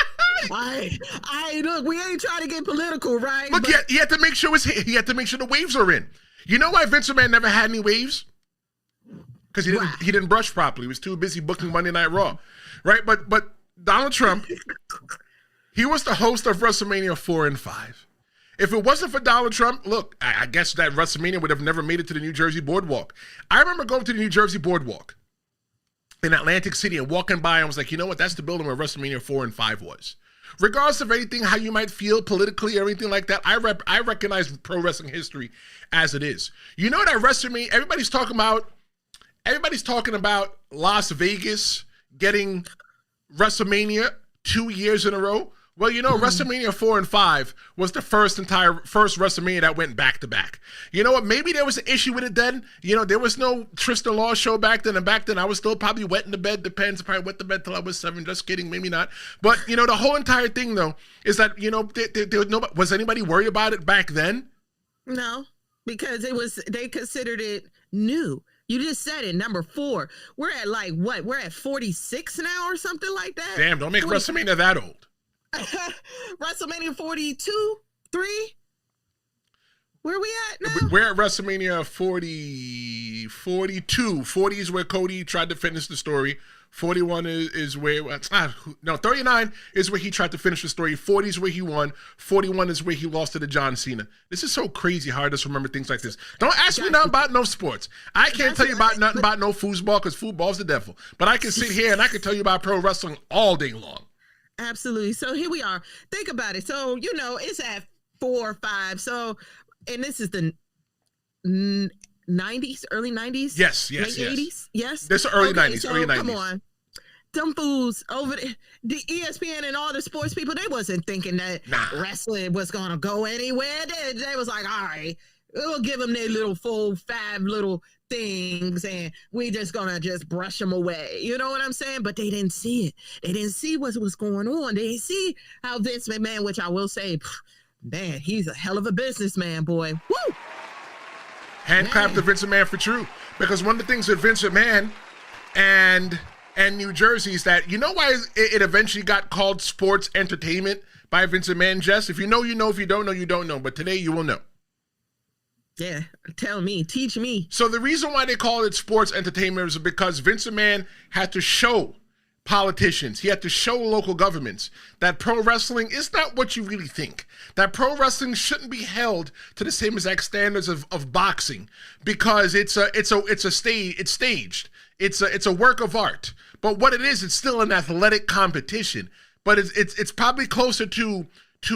Look, we ain't trying to get political, right?
Look, he had to make sure the waves are in. You know why Vince McMahon never had any waves? Because he didn't brush properly. He was too busy booking Monday Night Raw. Right? But Donald Trump, he was the host of WrestleMania 4 and 5. If it wasn't for Donald Trump, look, I guess that WrestleMania would have never made it to the New Jersey Boardwalk. I remember going to the New Jersey Boardwalk in Atlantic City and walking by and was like, you know what? That's the building where WrestleMania 4 and 5 was. Regardless of anything, how you might feel politically or anything like that, I recognize pro wrestling history as it is. You know that WrestleMania, everybody's talking about Las Vegas getting WrestleMania 2 years in a row. Well, WrestleMania 4 and 5 was the first WrestleMania that went back to back. You know what? Maybe there was an issue with it then. There was no Tristen Law show back then, and back then I was still probably wet in the bed. Depends. I probably wet the bed till I was 7. Just kidding. Maybe not. But the whole entire thing though is that was anybody worried about it back then?
No, because they considered it new. You just said it, number 4. We're at like what? We're at 46 now or something like that.
Damn! Don't make WrestleMania that old.
WrestleMania 42, 3. Where are we at now?
We're at WrestleMania 40, 42. 40 is where Cody tried to finish the story. 41 is where 39 is where he tried to finish the story. 40 is where he won. 41 is where he lost to the John Cena. This is so crazy hard to remember things like this. Don't ask me nothing about no sports. I can't tell you about nothing about no foosball because football's the devil. But I can sit here and I can tell you about pro wrestling all day long.
Absolutely. So here we are. Think about it. So, it's at 4 or 5. So, and this is the 90s, early 90s?
Yes.
Late 80s? Yes.
This is early 90s.
So
early 90s.
Come on. Them fools over the ESPN and all the sports people, they wasn't thinking that wrestling was going to go anywhere. They was like, all right, we'll give them their little 4, 5 little things and we just gonna just brush them away. You know what I'm saying? But they didn't see it. They didn't see what was going on. They didn't see how Vince McMahon, which I will say, man, he's a hell of a businessman, boy. Woo!
Hand clap to Vince McMahon for true. Because one of the things with Vince McMahon and New Jersey is that, why it eventually got called sports entertainment by Vince McMahon, Jess? If you know, you know. If you don't know, you don't know. But today you will know.
Yeah, tell me, teach me.
So the reason why they call it sports entertainment is because Vince McMahon had to show politicians, he had to show local governments that pro wrestling is not what you really think. That pro wrestling shouldn't be held to the same exact standards of boxing because it's staged. It's a work of art. But what it is, it's still an athletic competition. But it's probably closer to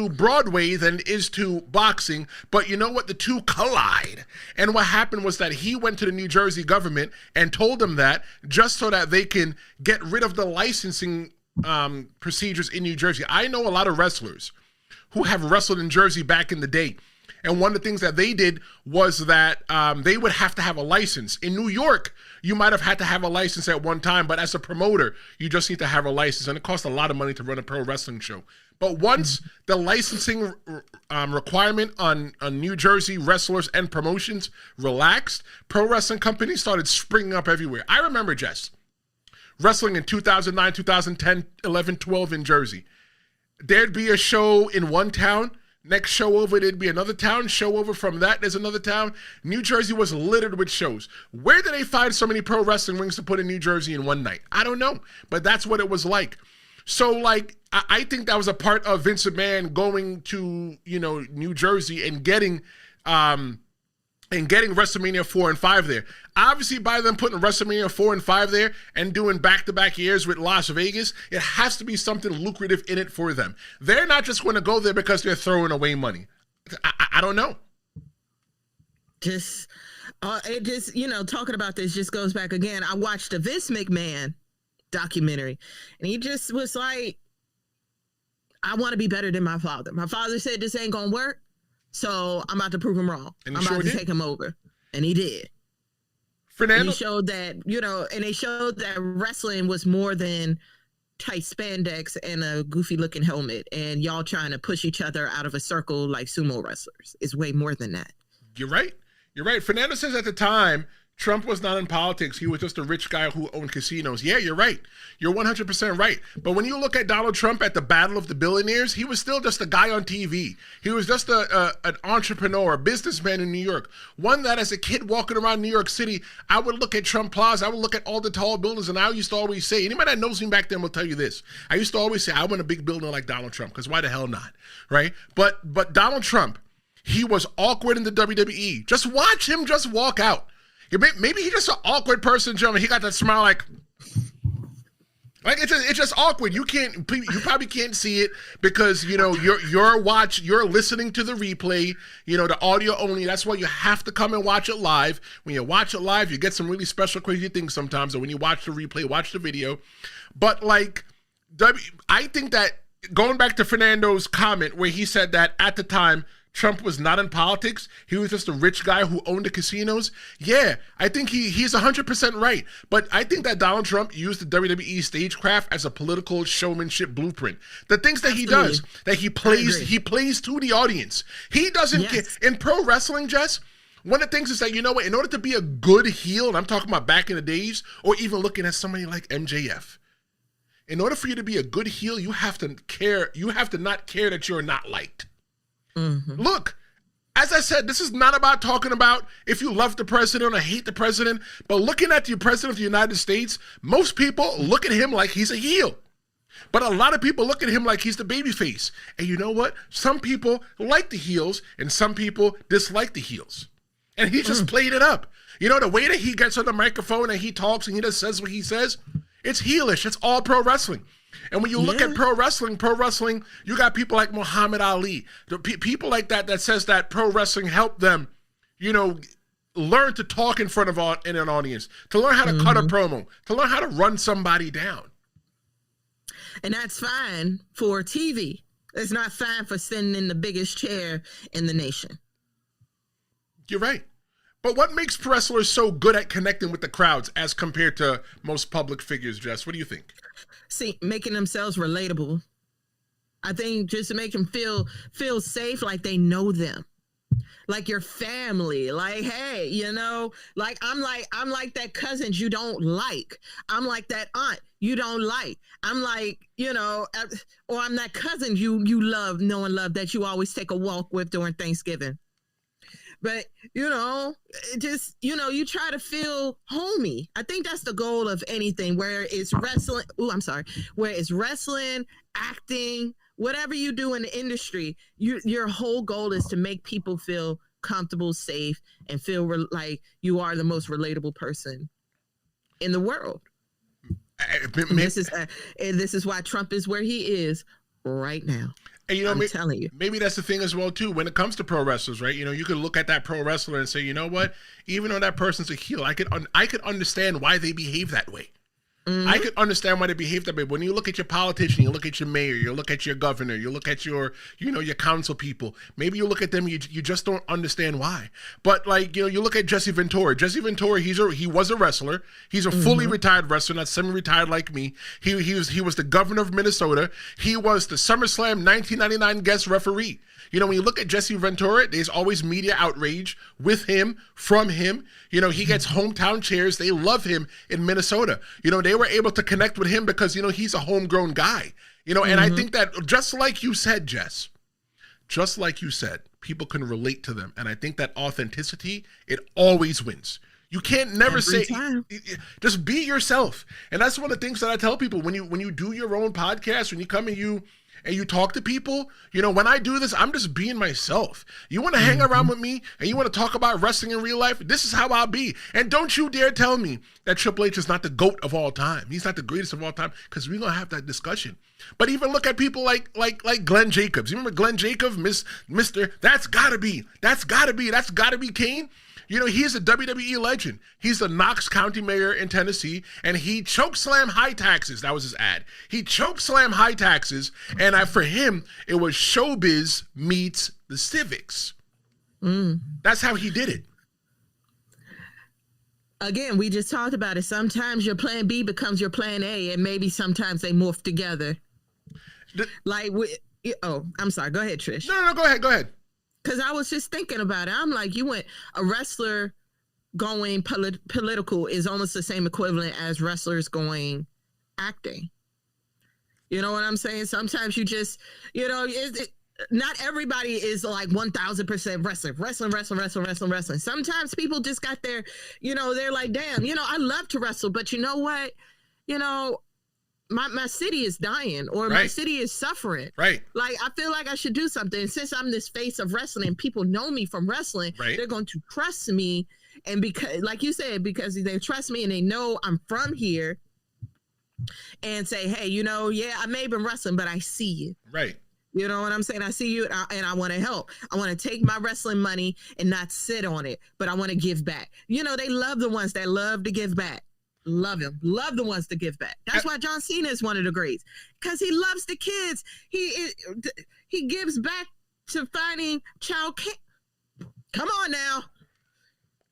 Broadway than it is to boxing, but you know what? The two collide. And what happened was that he went to the New Jersey government and told them that just so that they can get rid of the licensing procedures in New Jersey. I know a lot of wrestlers who have wrestled in Jersey back in the day. And one of the things that they did was that they would have to have a license. In New York, you might have had to have a license at one time, but as a promoter, you just need to have a license. And it costs a lot of money to run a pro wrestling show. But once the licensing requirement on New Jersey wrestlers and promotions relaxed, pro wrestling companies started springing up everywhere. I remember, Jess, wrestling in 2009, 2010, 11, 12 in Jersey. There'd be a show in one town. Next show over, there'd be another town. Show over from that, there's another town. New Jersey was littered with shows. Where did they find so many pro wrestling rings to put in New Jersey in one night? I don't know, but that's what it was like. So, I think that was a part of Vince McMahon going to, New Jersey and getting WrestleMania 4 and 5 there. Obviously, by them putting WrestleMania 4 and 5 there and doing back-to-back years with Las Vegas, it has to be something lucrative in it for them. They're not just going to go there because they're throwing away money. I don't know. Talking about this just goes back again. I watched a Vince McMahon documentary and he just was like, I want to be better than my father. My father said this ain't gonna work, so I'm about to prove him wrong. I'm about to take him over. And he did. Fernando.
And he showed that, and they showed that wrestling was more than tight spandex and a goofy looking helmet and y'all trying to push each other out of a circle like sumo wrestlers. It's way more than that.
You're right. Fernando says at the time, Trump was not in politics. He was just a rich guy who owned casinos. Yeah, you're right. You're 100% right. But when you look at Donald Trump at the Battle of the Billionaires, he was still just a guy on TV. He was just an entrepreneur, a businessman in New York. One that as a kid walking around New York City, I would look at Trump Plaza. I would look at all the tall buildings, and I used to always say, anybody that knows me back then will tell you this. I used to always say, I want a big building like Donald Trump, because why the hell not, right? But Donald Trump, he was awkward in the WWE. Just watch him just walk out. Maybe he's just an awkward person, Joe. He got that smile like it's just awkward. You probably can't see it because you're listening to the replay, the audio only. That's why you have to come and watch it live. When you watch it live, you get some really special, crazy things sometimes. And when you watch the replay, watch the video. But I think that going back to Fernando's comment where he said that at the time Trump was not in politics, he was just a rich guy who owned the casinos. Yeah, I think he's 100% right. But I think that Donald Trump used the WWE stagecraft as a political showmanship blueprint. The things that he does, that he plays to the audience. He doesn't get in pro wrestling, Jess. One of the things is that, you know what, in order to be a good heel, and I'm talking about back in the days, or even looking at somebody like MJF, in order for you to be a good heel, you have to care. You have to not care that you're not liked. Mm-hmm. Look, as I said, this is not about talking about if you love the president or hate the president, but looking at the president of the United States, most people look at him like he's a heel. But a lot of people look at him like he's the babyface. And you know what? Some people like the heels and some people dislike the heels. And he just played it up. You know, the way that he gets on the microphone and he talks and he just says what he says, it's heelish. It's all pro wrestling. And when you look at pro wrestling, you got people like Muhammad Ali, people like that says that pro wrestling helped them, you know, learn to talk in front of in an audience, to learn how to cut a promo, to learn how to run somebody down.
And that's fine for TV. It's not fine for sitting in the biggest chair in the nation.
You're right. But what makes pro wrestlers so good at connecting with the crowds as compared to most public figures, Jess? What do you think?
See, making themselves relatable. I think just to make them feel safe, like they know them, like your family. Like, hey, you know, like I'm like that cousin you don't like. I'm like that aunt you don't like. I'm like, you know, or I'm that cousin you love, know and love that you always take a walk with during Thanksgiving. But, you know, just, you know, you try to feel homey. I think that's the goal of anything, where it's wrestling. Where it's wrestling, acting, whatever you do in the industry, your whole goal is to make people feel comfortable, safe, and feel like you are the most relatable person in the world. This is why Trump is where he is right now.
And, you know,
I'm telling you,
maybe that's the thing as well, too, when it comes to pro wrestlers, right? You know, you could look at that pro wrestler and say, you know what, even though that person's a heel, I could understand why they behave that way. Mm-hmm. I could understand why they behave that way. When you look at your politician, you look at your mayor, you look at your governor, you look at your, you know, your council people. Maybe you look at them, you just don't understand why. But, like, you know, you look at Jesse Ventura. Jesse Ventura, he was a wrestler. He's a fully retired wrestler, not semi-retired like me. He was the governor of Minnesota. He was the SummerSlam 1999 guest referee. You know, when you look at Jesse Ventura, there's always media outrage with him, from him. You know, he gets hometown cheers. They love him in Minnesota. You know, they were able to connect with him because, you know, he's a homegrown guy. You know, and I think that just like you said, Jess, just like you said, people can relate to them. And I think that authenticity, it always wins. You can't never say, just be yourself. And that's one of the things that I tell people when you do your own podcast, when you come and you talk to people, you know, when I do this, I'm just being myself. You want to hang around with me and you want to talk about wrestling in real life, this is how I'll be. And don't you dare tell me that Triple H is not the GOAT of all time. He's not the greatest of all time, because we're going to have that discussion. But even look at people like Glenn Jacobs. You remember Glenn Jacobs, Mr. That's gotta be Kane? You know, he's a WWE legend. He's the Knox County mayor in Tennessee, and he chokeslammed high taxes. That was his ad. He chokeslammed high taxes, and for him, it was showbiz meets the civics. That's how he did it.
Again, we just talked about it. Sometimes your plan B becomes your plan A, and maybe sometimes they morph together. I'm sorry. Go ahead, Trish.
No, go ahead.
Because I was just thinking about it. I'm like, a wrestler going political is almost the same equivalent as wrestlers going acting. You know what I'm saying? Sometimes you just, you know, not everybody is like 1000% wrestling. Sometimes people just got their, you know, they're like, damn, you know, I love to wrestle, but you know what? You know, my city is dying, or my city is suffering. Right. Like, I feel like I should do something. And since I'm this face of wrestling and people know me from wrestling, they're going to trust me. And because, like you said, because they trust me and they know I'm from here, and say, hey, you know, yeah, I may have been wrestling, but I see you. Right. You know what I'm saying? I see you, and I want to help. I want to take my wrestling money and not sit on it, but I want to give back. You know, they love the ones that love to give back. Love him. Love the ones to give back. That's why John Cena is one of the greats, because he loves the kids. He gives back to finding child care. Come on now.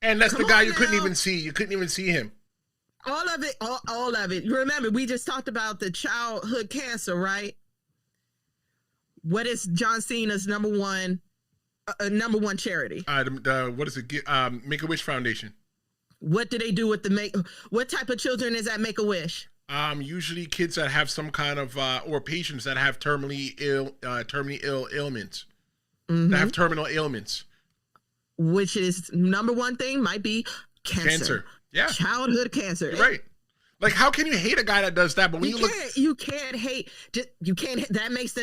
And that's the guy you couldn't even see. You couldn't even see him.
All of it. All of it. Remember, we just talked about the childhood cancer, right? What is John Cena's number one charity?
What is it? Make-A-Wish Foundation.
What do they do with what type of children is at Make-A-Wish?
Usually kids that have some kind of or patients that have terminally ill ailments.
Mm-hmm.
That have terminal ailments.
Which is number one thing might be cancer.
Yeah.
Childhood cancer.
You're right. Like, how can you hate a guy that does that? But when
you can't hate. That makes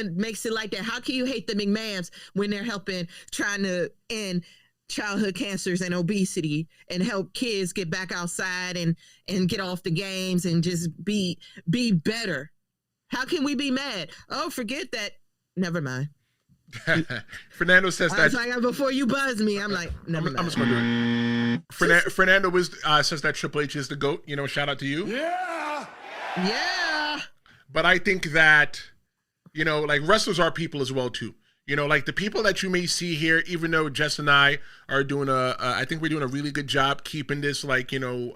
it like that. How can you hate the McMahons when they're trying to end childhood cancers and obesity and help kids get back outside and get off the games and just be better? How can we be mad? Oh, forget that. Never mind.
Fernando says that.
Like, before you buzz me, I'm like, never mind.
I'm just gonna do it. Fernando says that Triple H is the GOAT. You know, shout out to you.
Yeah.
But I think that, you know, like, wrestlers are people as well too. You know, like the people that you may see here, even though Jess and I are doing I think we're doing a really good job keeping this, like, you know,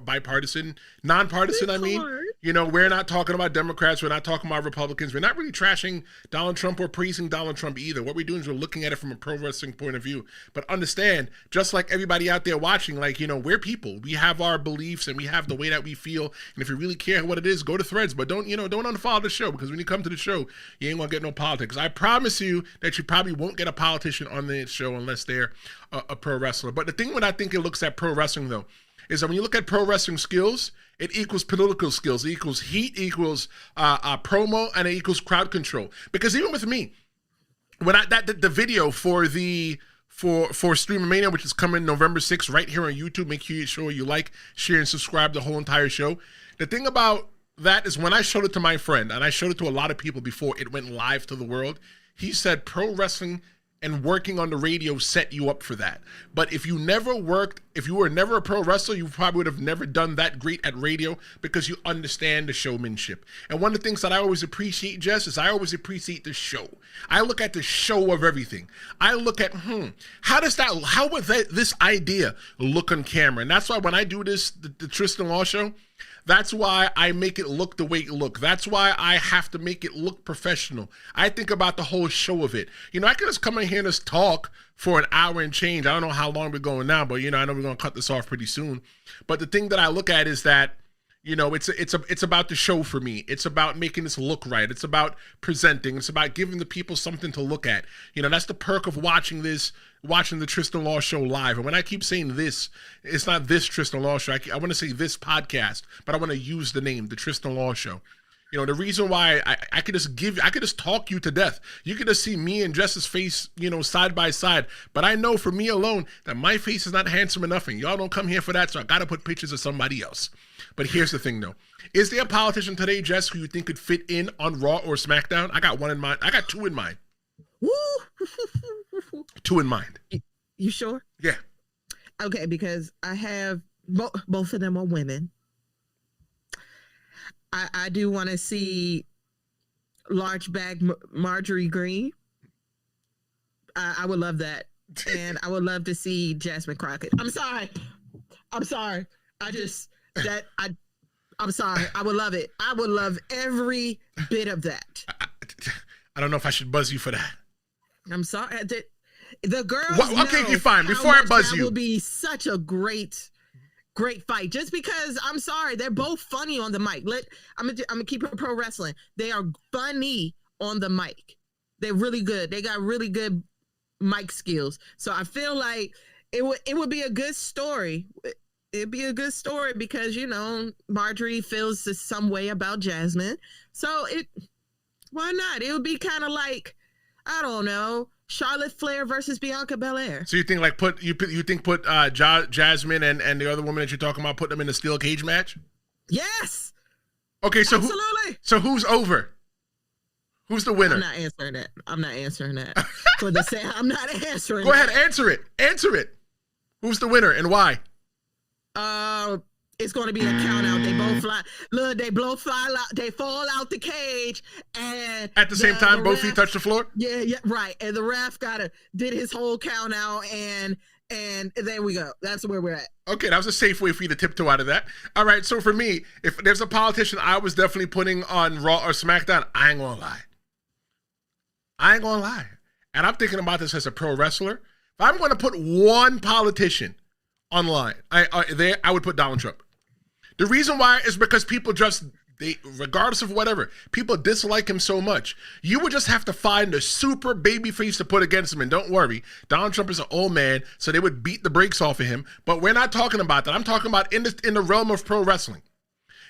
bipartisan, nonpartisan. I mean, you know, we're not talking about Democrats. We're not talking about Republicans. We're not really trashing Donald Trump or praising Donald Trump either. What we're doing is we're looking at it from a pro wrestling point of view. But understand, just like everybody out there watching, like, you know, we're people. We have our beliefs and we have the way that we feel. And if you really care what it is, go to Threads. But don't unfollow the show, because when you come to the show, you ain't gonna get no politics. I promise you that you probably won't get a politician on the show unless they're a pro wrestler. But the thing when I think it looks at pro wrestling, though, is that when you look at pro wrestling skills, it equals political skills, it equals heat, equals promo, and it equals crowd control. Because even with me, when the video for Stream-A-Mania, which is coming November 6th right here on YouTube, make sure you like, share, and subscribe the whole entire show. The thing about that is, when I showed it to my friend, and I showed it to a lot of people before it went live to the world, he said pro wrestling and working on the radio set you up for that. But if you were never a pro wrestler, you probably would have never done that great at radio, because you understand the showmanship. And one of the things that I always appreciate, Jess, is I always appreciate the show. I look at the show of everything. I look at, how would this idea look on camera? And that's why when I do this, the Tristen Law show, that's why I make it look the way it look. That's why I have to make it look professional. I think about the whole show of it. You know, I could just come in here and just talk for an hour and change. I don't know how long we're going now, but, you know, I know we're going to cut this off pretty soon. But the thing that I look at is that, you know, it's about the show for me. It's about making this look right. It's about presenting. It's about giving the people something to look at. You know, that's the perk of watching the Tristen Law show live. And when I keep saying this, it's not this Tristen Law show. I want to say this podcast, but I want to use the name, the Tristen Law show. You know, the reason why I could just talk you to death. You could just see me and Jess's face, you know, side by side. But I know for me alone that my face is not handsome enough, and y'all don't come here for that, so I got to put pictures of somebody else. But here's the thing, though. Is there a politician today, Jess, who you think could fit in on Raw or SmackDown? I got one in mind. I got two in mind.
Woo!
Two in mind.
You sure?
Yeah.
Okay, because I have both of them are women. I do want to see large bag Marjorie Green. I would love that. And I would love to see Jasmine Crockett. I'm sorry. I'm sorry. I would love it. I would love every bit of that.
I don't know if I should buzz you for that.
I'm sorry. The girls.
Okay, you're fine. Before I buzz you,
that will be such a great fight. Just because, I'm sorry, they're both funny on the mic. I'm gonna keep it pro wrestling. They are funny on the mic. They're really good. They got really good mic skills. So I feel like it would be a good story. It'd be a good story because, you know, Marjorie feels some way about Jasmine. So why not? It would be kind of like, I don't know, Charlotte Flair versus Bianca Belair. So
you think like put Jasmine and the other woman that you're talking about, put them in a steel cage match?
Yes.
Okay, so
absolutely.
So who's over? Who's the winner?
I'm not answering that. For the sake, I'm not answering.
Go ahead, answer it. Answer it. Who's the winner and why?
it's going to be a count out. They both fly. Look, they fall out the cage, and
at the same time, both feet touch the floor.
Yeah, right. And the ref did his whole count out, and there we go. That's where we're at. Okay,
that was a safe way for you to tiptoe out of that. All right, so for me, if there's a politician I was definitely putting on Raw or SmackDown, I ain't gonna lie. And I'm thinking about this as a pro wrestler. If I'm going to put one politician online, I would put Donald Trump. The reason why is because people regardless of whatever, people dislike him so much. You would just have to find a super baby face to put against him. And don't worry, Donald Trump is an old man, so they would beat the brakes off of him. But we're not talking about that. I'm talking about in the realm of pro wrestling.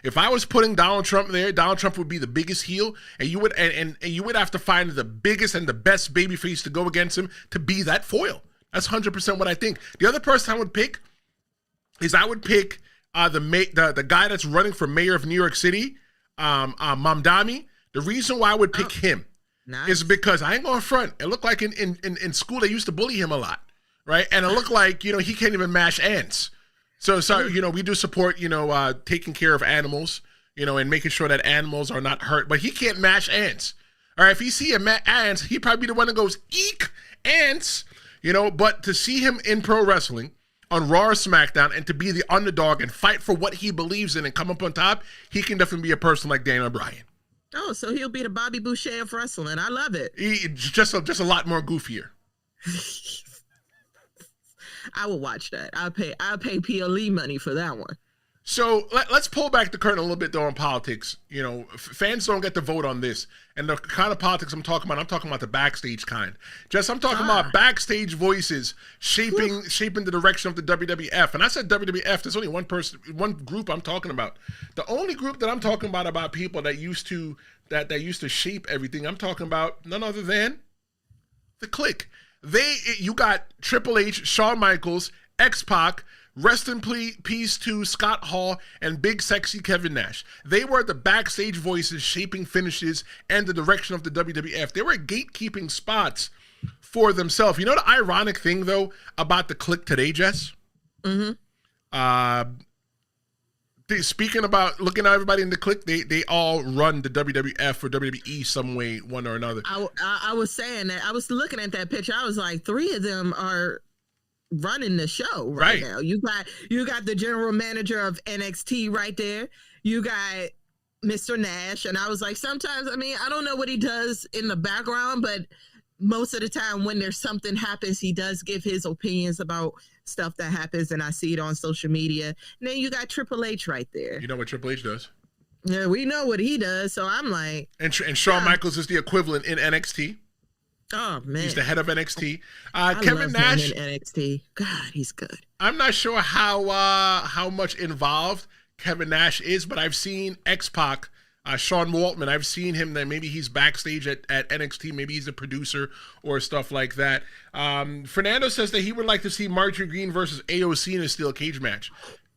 If I was putting Donald Trump there, Donald Trump would be the biggest heel, and you would and you would have to find the biggest and the best babyface to go against him to be that foil. That's 100% what I think. The other person I would pick is the guy that's running for mayor of New York City, Mamdani. The reason why I would pick him is because I ain't going front. It looked like in school they used to bully him a lot, right? And it looked like he can't even mash ants. So we do support taking care of animals, and making sure that animals are not hurt. But he can't mash ants. All right, if he see ants, he probably be the one that goes eek ants. But to see him in pro wrestling on Raw or SmackDown and to be the underdog and fight for what he believes in and come up on top, he can definitely be a person like Daniel Bryan.
Oh, so he'll be the Bobby Boucher of wrestling. I love it.
Just a lot more goofier.
I will watch that. I'll pay PLE money for that one.
So let's pull back the curtain a little bit though on politics. Fans don't get to vote on this. And the kind of politics I'm talking about the backstage kind. Jess, I'm talking about backstage voices shaping the direction of the WWF. And I said WWF, there's only one group I'm talking about. The only group that I'm talking about people that used to shape everything, I'm talking about none other than the Kliq. You got Triple H, Shawn Michaels, X-Pac, rest in peace to Scott Hall, and Big Sexy Kevin Nash. They were the backstage voices shaping finishes and the direction of the WWF. They were gatekeeping spots for themselves. You know the ironic thing, though, about the Kliq today, Jess? Mm-hmm. Speaking about looking at everybody in the Kliq, they all run the WWF or WWE some way, one or another.
I was saying that. I was looking at that picture. I was like, 3 of them are running the show right now. You got the general manager of NXT right there. You got Mr. Nash. And I was like, sometimes, I don't know what he does in the background, but most of the time when there's something happens, he does give his opinions about stuff that happens, and I see it on social media. And then you got Triple H right there. You
know what Triple H does?
Yeah, we know what he does. So I'm like,
and Shawn Michaels is the equivalent in NXT.
Oh man,
he's the head of NXT. Kevin Nash
in NXT. God, he's good.
I'm not sure how much involved Kevin Nash is, but I've seen X-Pac. Sean Waltman, I've seen him that maybe he's backstage at NXT, maybe he's a producer or stuff like that. Fernando says that he would like to see Marjorie Green versus AOC in a steel cage match.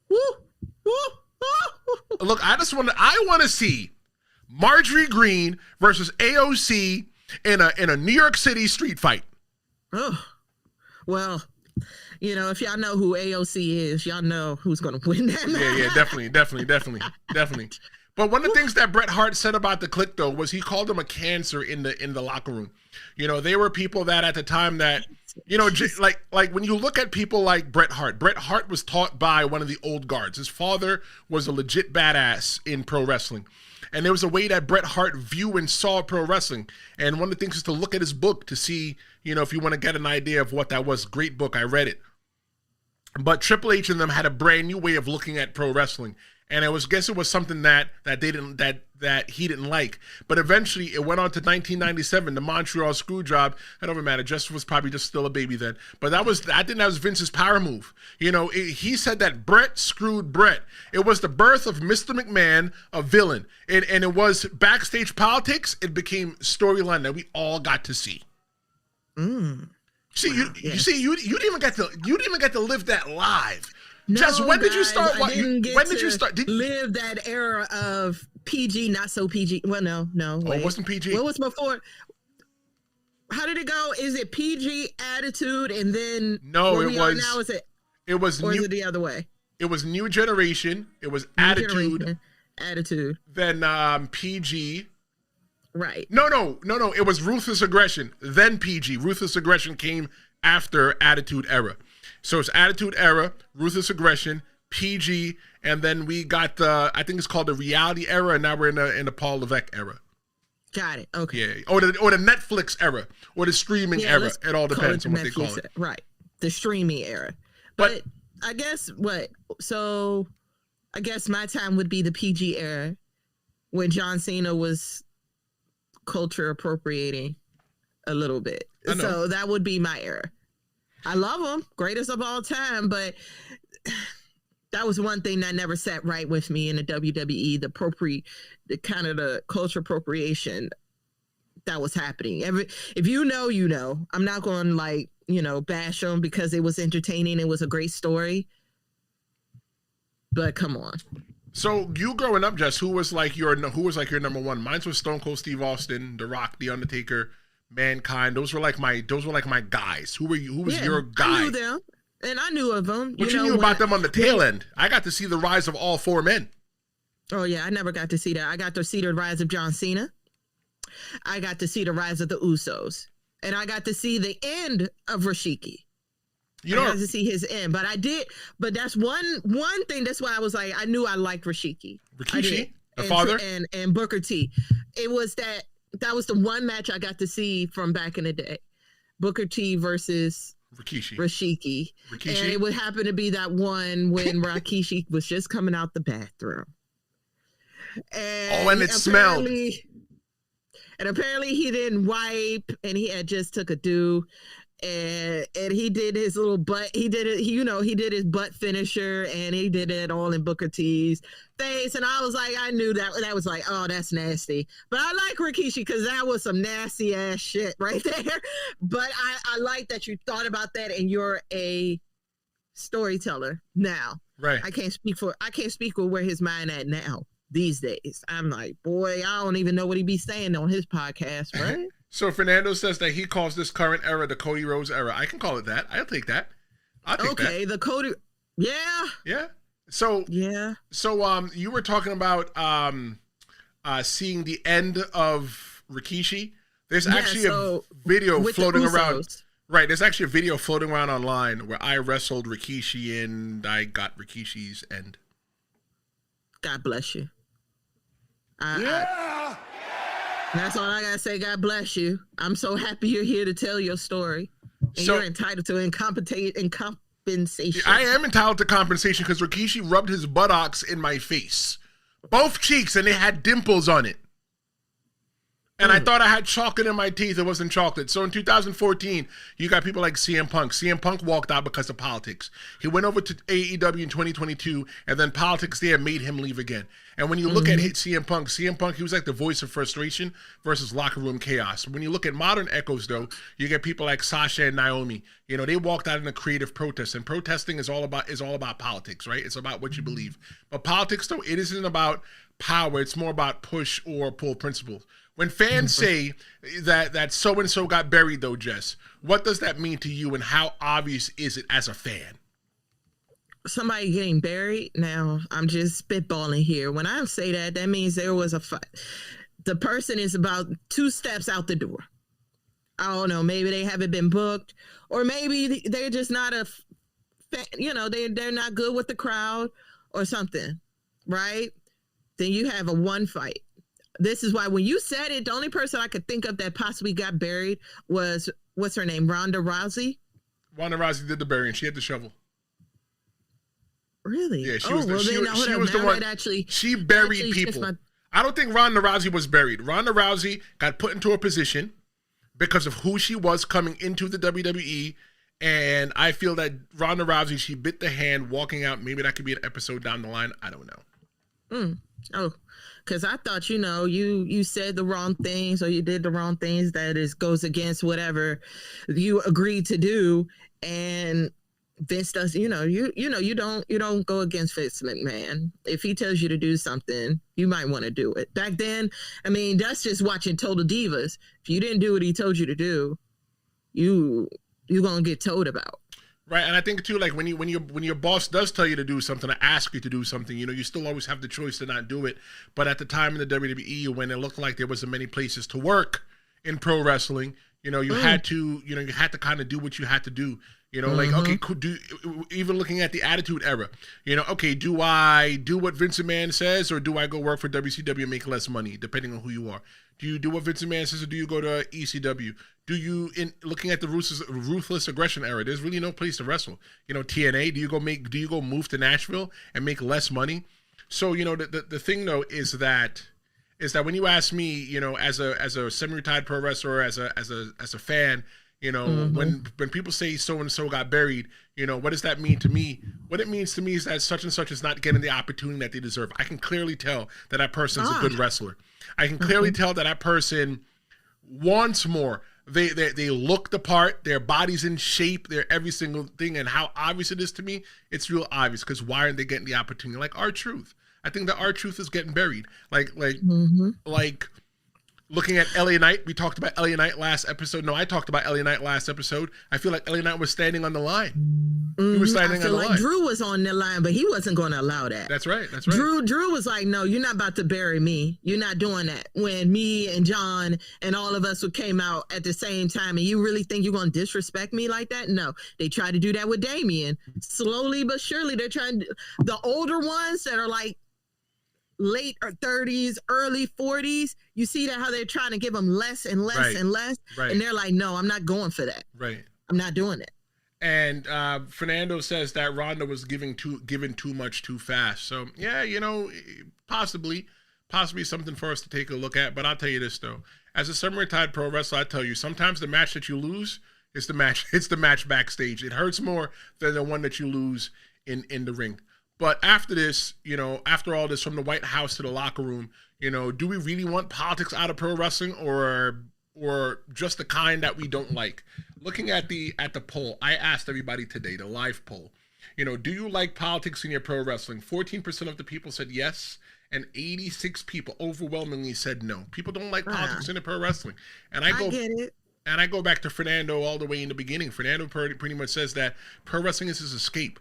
Look, I want to see Marjorie Green versus AOC in a New York City street fight.
Oh, well, if y'all know who AOC is, y'all know who's going to win that match.
Yeah, definitely. But one of the things that Bret Hart said about the Kliq, though, was he called them a cancer in the locker room. They were people that at the time that, like when you look at people like Bret Hart was taught by one of the old guards. His father was a legit badass in pro wrestling. And there was a way that Bret Hart viewed and saw pro wrestling. And one of the things is to look at his book to see, if you want to get an idea of what that was. Great book. I read it. But Triple H and them had a brand new way of looking at pro wrestling. And it was something that he didn't like. But eventually it went on to 1997, the Montreal Screwjob. I don't matter. Jess was probably just still a baby then. But I think that was Vince's power move. He said that Bret screwed Bret. It was the birth of Mr. McMahon, a villain. And it was backstage politics. It became storyline that we all got to see. See, you didn't even get to live that live.
No,
Jess, when did you start?
When did you start? Live that era of PG, not so PG. Well, no.
Wait. Oh, it wasn't PG.
What was before? How did it go? Is it PG Attitude and then?
No, it was.
Now is it?
It was.
Or is it the other way?
It was New Generation. It was Attitude. Then PG.
Right.
No. It was Ruthless Aggression. Then PG. Ruthless Aggression came after Attitude Era. So it's Attitude Era, Ruthless Aggression, PG, and then we got the, I think it's called the Reality Era, and now we're in the Paul Levesque era.
Got it. Okay.
Yeah. Or the Netflix era, or the streaming era. It all depends on what they call it.
Right. The streaming era. But I guess so I guess my time would be the PG era when John Cena was culture appropriating a little bit. So that would be my era. I love him, greatest of all time, but that was one thing that never sat right with me in the WWE, the kind of the culture appropriation that was happening. If you know, you know. I'm not going to bash them because it was entertaining. It was a great story. But come on.
So you growing up, Jess, who was like your number one? Mine was Stone Cold Steve Austin, The Rock, The Undertaker, Mankind. Those were like my guys. Who was your guy?
I knew them, and I knew of them.
But you knew about them on the tail end. I got to see the rise of all four men.
Oh yeah, I never got to see that. I got to see the rise of John Cena. I got to see the rise of the Usos, and I got to see the end of Rashiki. I got to see his end, but I did. But that's one thing. That's why I was like, I knew I liked Rikishi,
the father,
and Booker T. It was that was the one match I got to see from back in the day, Booker T versus Rikishi. And it would happen to be that one when Rikishi was just coming out the bathroom. And
it smelled.
And apparently he didn't wipe, and he had just took a do. And he did his little butt. He did it. He did his butt finisher, and he did it all in Booker T's face. And I was like, I knew that was like, oh, that's nasty. But I like Rikishi because that was some nasty ass shit right there. But I like that you thought about that, and you're a storyteller now.
Right.
I can't speak for where his mind at now these days. I'm like, boy, I don't even know what he be saying on his podcast, right?
So Fernando says that he calls this current era the Cody Rhodes era. I can call it that. I'll take that.
Okay, the Cody. Yeah.
Yeah. So
yeah.
So you were talking about seeing the end of Rikishi. There's actually a video floating around. Right. There's actually a video floating around online where I wrestled Rikishi and I got Rikishi's end.
God bless you. That's all I gotta say. God bless you. I'm so happy you're here to tell your story, and you're entitled to compensation.
I am entitled to compensation because Rikishi rubbed his buttocks in my face, both cheeks, and they had dimples on it. And I thought I had chocolate in my teeth. It wasn't chocolate. So in 2014, you got people like CM Punk. CM Punk walked out because of politics. He went over to AEW in 2022, and then politics there made him leave again. And when you look at CM Punk, he was like the voice of frustration versus locker room chaos. When you look at modern echoes, though, you get people like Sasha and Naomi. They walked out in a creative protest, and protesting is all about politics, right? It's about what you believe. But politics, though, it isn't about power. It's more about push or pull principles. When fans say that so-and-so got buried, though, Jess, what does that mean to you, and how obvious is it as a fan?
Somebody getting buried? Now, I'm just spitballing here. When I say that means there was a fight. The person is about 2 steps out the door. I don't know. Maybe they haven't been booked, or maybe they're just not they're not good with the crowd or something, right? Then you have a one fight. This is why when you said it, the only person I could think of that possibly got buried was, what's her name? Ronda Rousey?
Ronda Rousey did the burying. She had the shovel.
Really?
Yeah, she was the one. She buried people. I don't think Ronda Rousey was buried. Ronda Rousey got put into a position because of who she was coming into the WWE. And I feel that Ronda Rousey, she bit the hand walking out. Maybe that could be an episode down the line. I don't know.
Oh, because I thought, you said the wrong things, or you did the wrong things that goes against whatever you agreed to do. And Vince does, you don't go against Vince McMahon. If he tells you to do something, you might want to do it. Back then, I mean, that's just watching Total Divas. If you didn't do what he told you to do, you're going to get told about.
Right, and I think too, like when your boss does tell you to do something, or ask you to do something, you still always have the choice to not do it. But at the time in the WWE, when it looked like there wasn't many places to work in pro wrestling, you had to, you had to kind of do what you had to do. Like, okay, even looking at the Attitude Era, okay, do I do what Vince McMahon says, or do I go work for WCW and make less money, depending on who you are? Do you do what Vince McMahon says, or do you go to ECW? Do you, in looking at the ruthless aggression era, there's really no place to wrestle. TNA, do you go move to Nashville and make less money? So, the thing though is that when you ask me, as a semi-retired pro wrestler, as a fan, when people say so and so got buried, what does that mean to me? What it means to me is that such and such is not getting the opportunity that they deserve. I can clearly tell that person's a good wrestler. I can clearly tell that person wants more. They look the part, their body's in shape, they're every single thing, and how obvious it is to me, it's real obvious, because why aren't they getting the opportunity? Like R-Truth. I think that R-Truth is getting buried. Like looking at LA Knight, we talked about LA Knight last episode. No, I talked about LA Knight last episode. I feel like LA Knight was standing on the line. He was standing on the line.
Drew was on the line, but he wasn't going to allow that.
That's right.
Drew was like, no, you're not about to bury me. You're not doing that. When me and John and all of us came out at the same time, and you really think you're going to disrespect me like that? No. They tried to do that with Damien. Slowly but surely, they're trying to, the older ones that are like late 30s, early 40s, you see that how they're trying to give them less and less and less. Right. And they're like, no, I'm not going for that. Right. I'm not doing it.
And Fernando says that Ronda was given too much too fast. So yeah, possibly something for us to take a look at. But I'll tell you this though, as a semi-retired pro wrestler, I tell you, sometimes the match that you lose is the match backstage. It hurts more than the one that you lose in the ring. But after this, after all this, from the White House to the locker room, do we really want politics out of pro wrestling, or just the kind that we don't like? Looking at the poll, I asked everybody today, the live poll, do you like politics in your pro wrestling? 14% of the people said yes, and 86 people overwhelmingly said no. People don't like politics in the pro wrestling. And I get it. And I go back to Fernando all the way in the beginning. Fernando pretty much says that pro wrestling is his escape.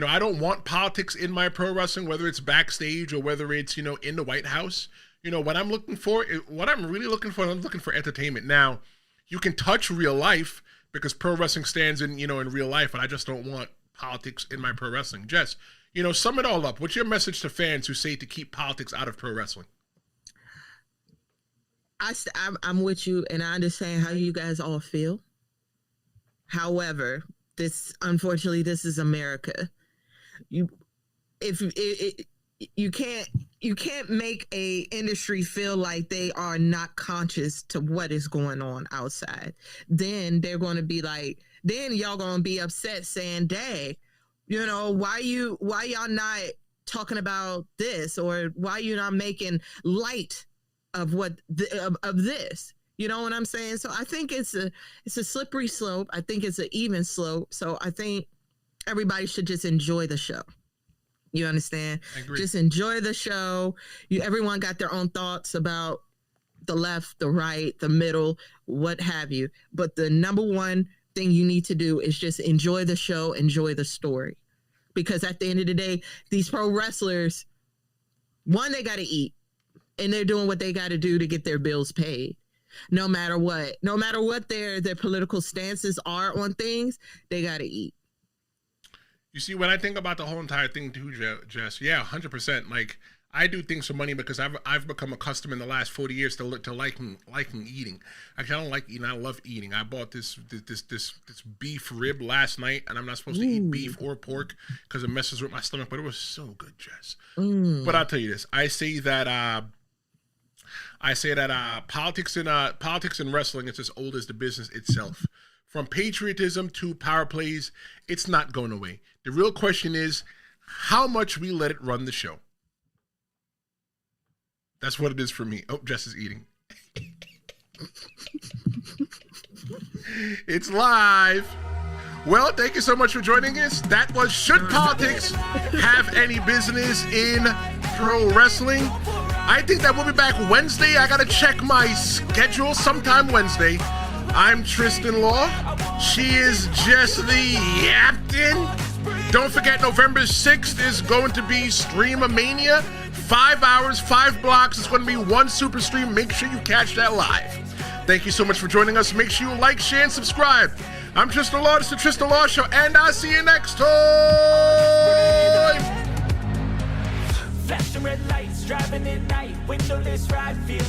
I don't want politics in my pro wrestling, whether it's backstage or whether it's, in the White House. What I'm looking for, I'm looking for entertainment. Now, you can touch real life because pro wrestling stands in real life, and I just don't want politics in my pro wrestling. Jess, sum it all up. What's your message to fans who say to keep politics out of pro wrestling?
I'm with you, and I understand how you guys all feel. However, unfortunately, this is America. You can't make a industry feel like they are not conscious to what is going on outside. Then they're going to be like, then y'all going to be upset saying, "Dang, why y'all not talking about this, or why you not making light of of this?" You know what I'm saying? So I think it's a slippery slope. I think it's an even slope. So I think everybody should just enjoy the show. You understand? I agree. Just enjoy the show. Everyone got their own thoughts about the left, the right, the middle, what have you. But the number one thing you need to do is just enjoy the show, enjoy the story. Because at the end of the day, these pro wrestlers, one, they got to eat. And they're doing what they got to do to get their bills paid. No matter what their political stances are on things, they got to eat.
You see, when I think about the whole entire thing too, Jess, yeah, 100%. Like, I do things for money because I've become accustomed in the last 40 years to liking eating. Actually, I don't like eating. I love eating. I bought this beef rib last night, and I'm not supposed to eat beef or pork because it messes with my stomach. But it was so good, Jess. But I'll tell you this: I say that politics in wrestling is as old as the business itself. From patriotism to power plays, it's not going away. The real question is how much we let it run the show. That's what it is for me. Oh, Jess is eating. It's live. Well, thank you so much for joining us. That was Should Politics Have Any Business in Pro Wrestling? I think that we'll be back Wednesday. I got to check my schedule sometime Wednesday. I'm Tristen Law. She is Jess Thee Yaptain. Don't forget, November 6th is going to be Stream-A-Mania. 5 hours, 5 blocks. It's going to be one super stream. Make sure you catch that live. Thank you so much for joining us. Make sure you like, share, and subscribe. I'm Tristen Law. This is the Tristen Law Show, and I'll see you next time.
Flashing red lights, driving at night, windowless ride, feel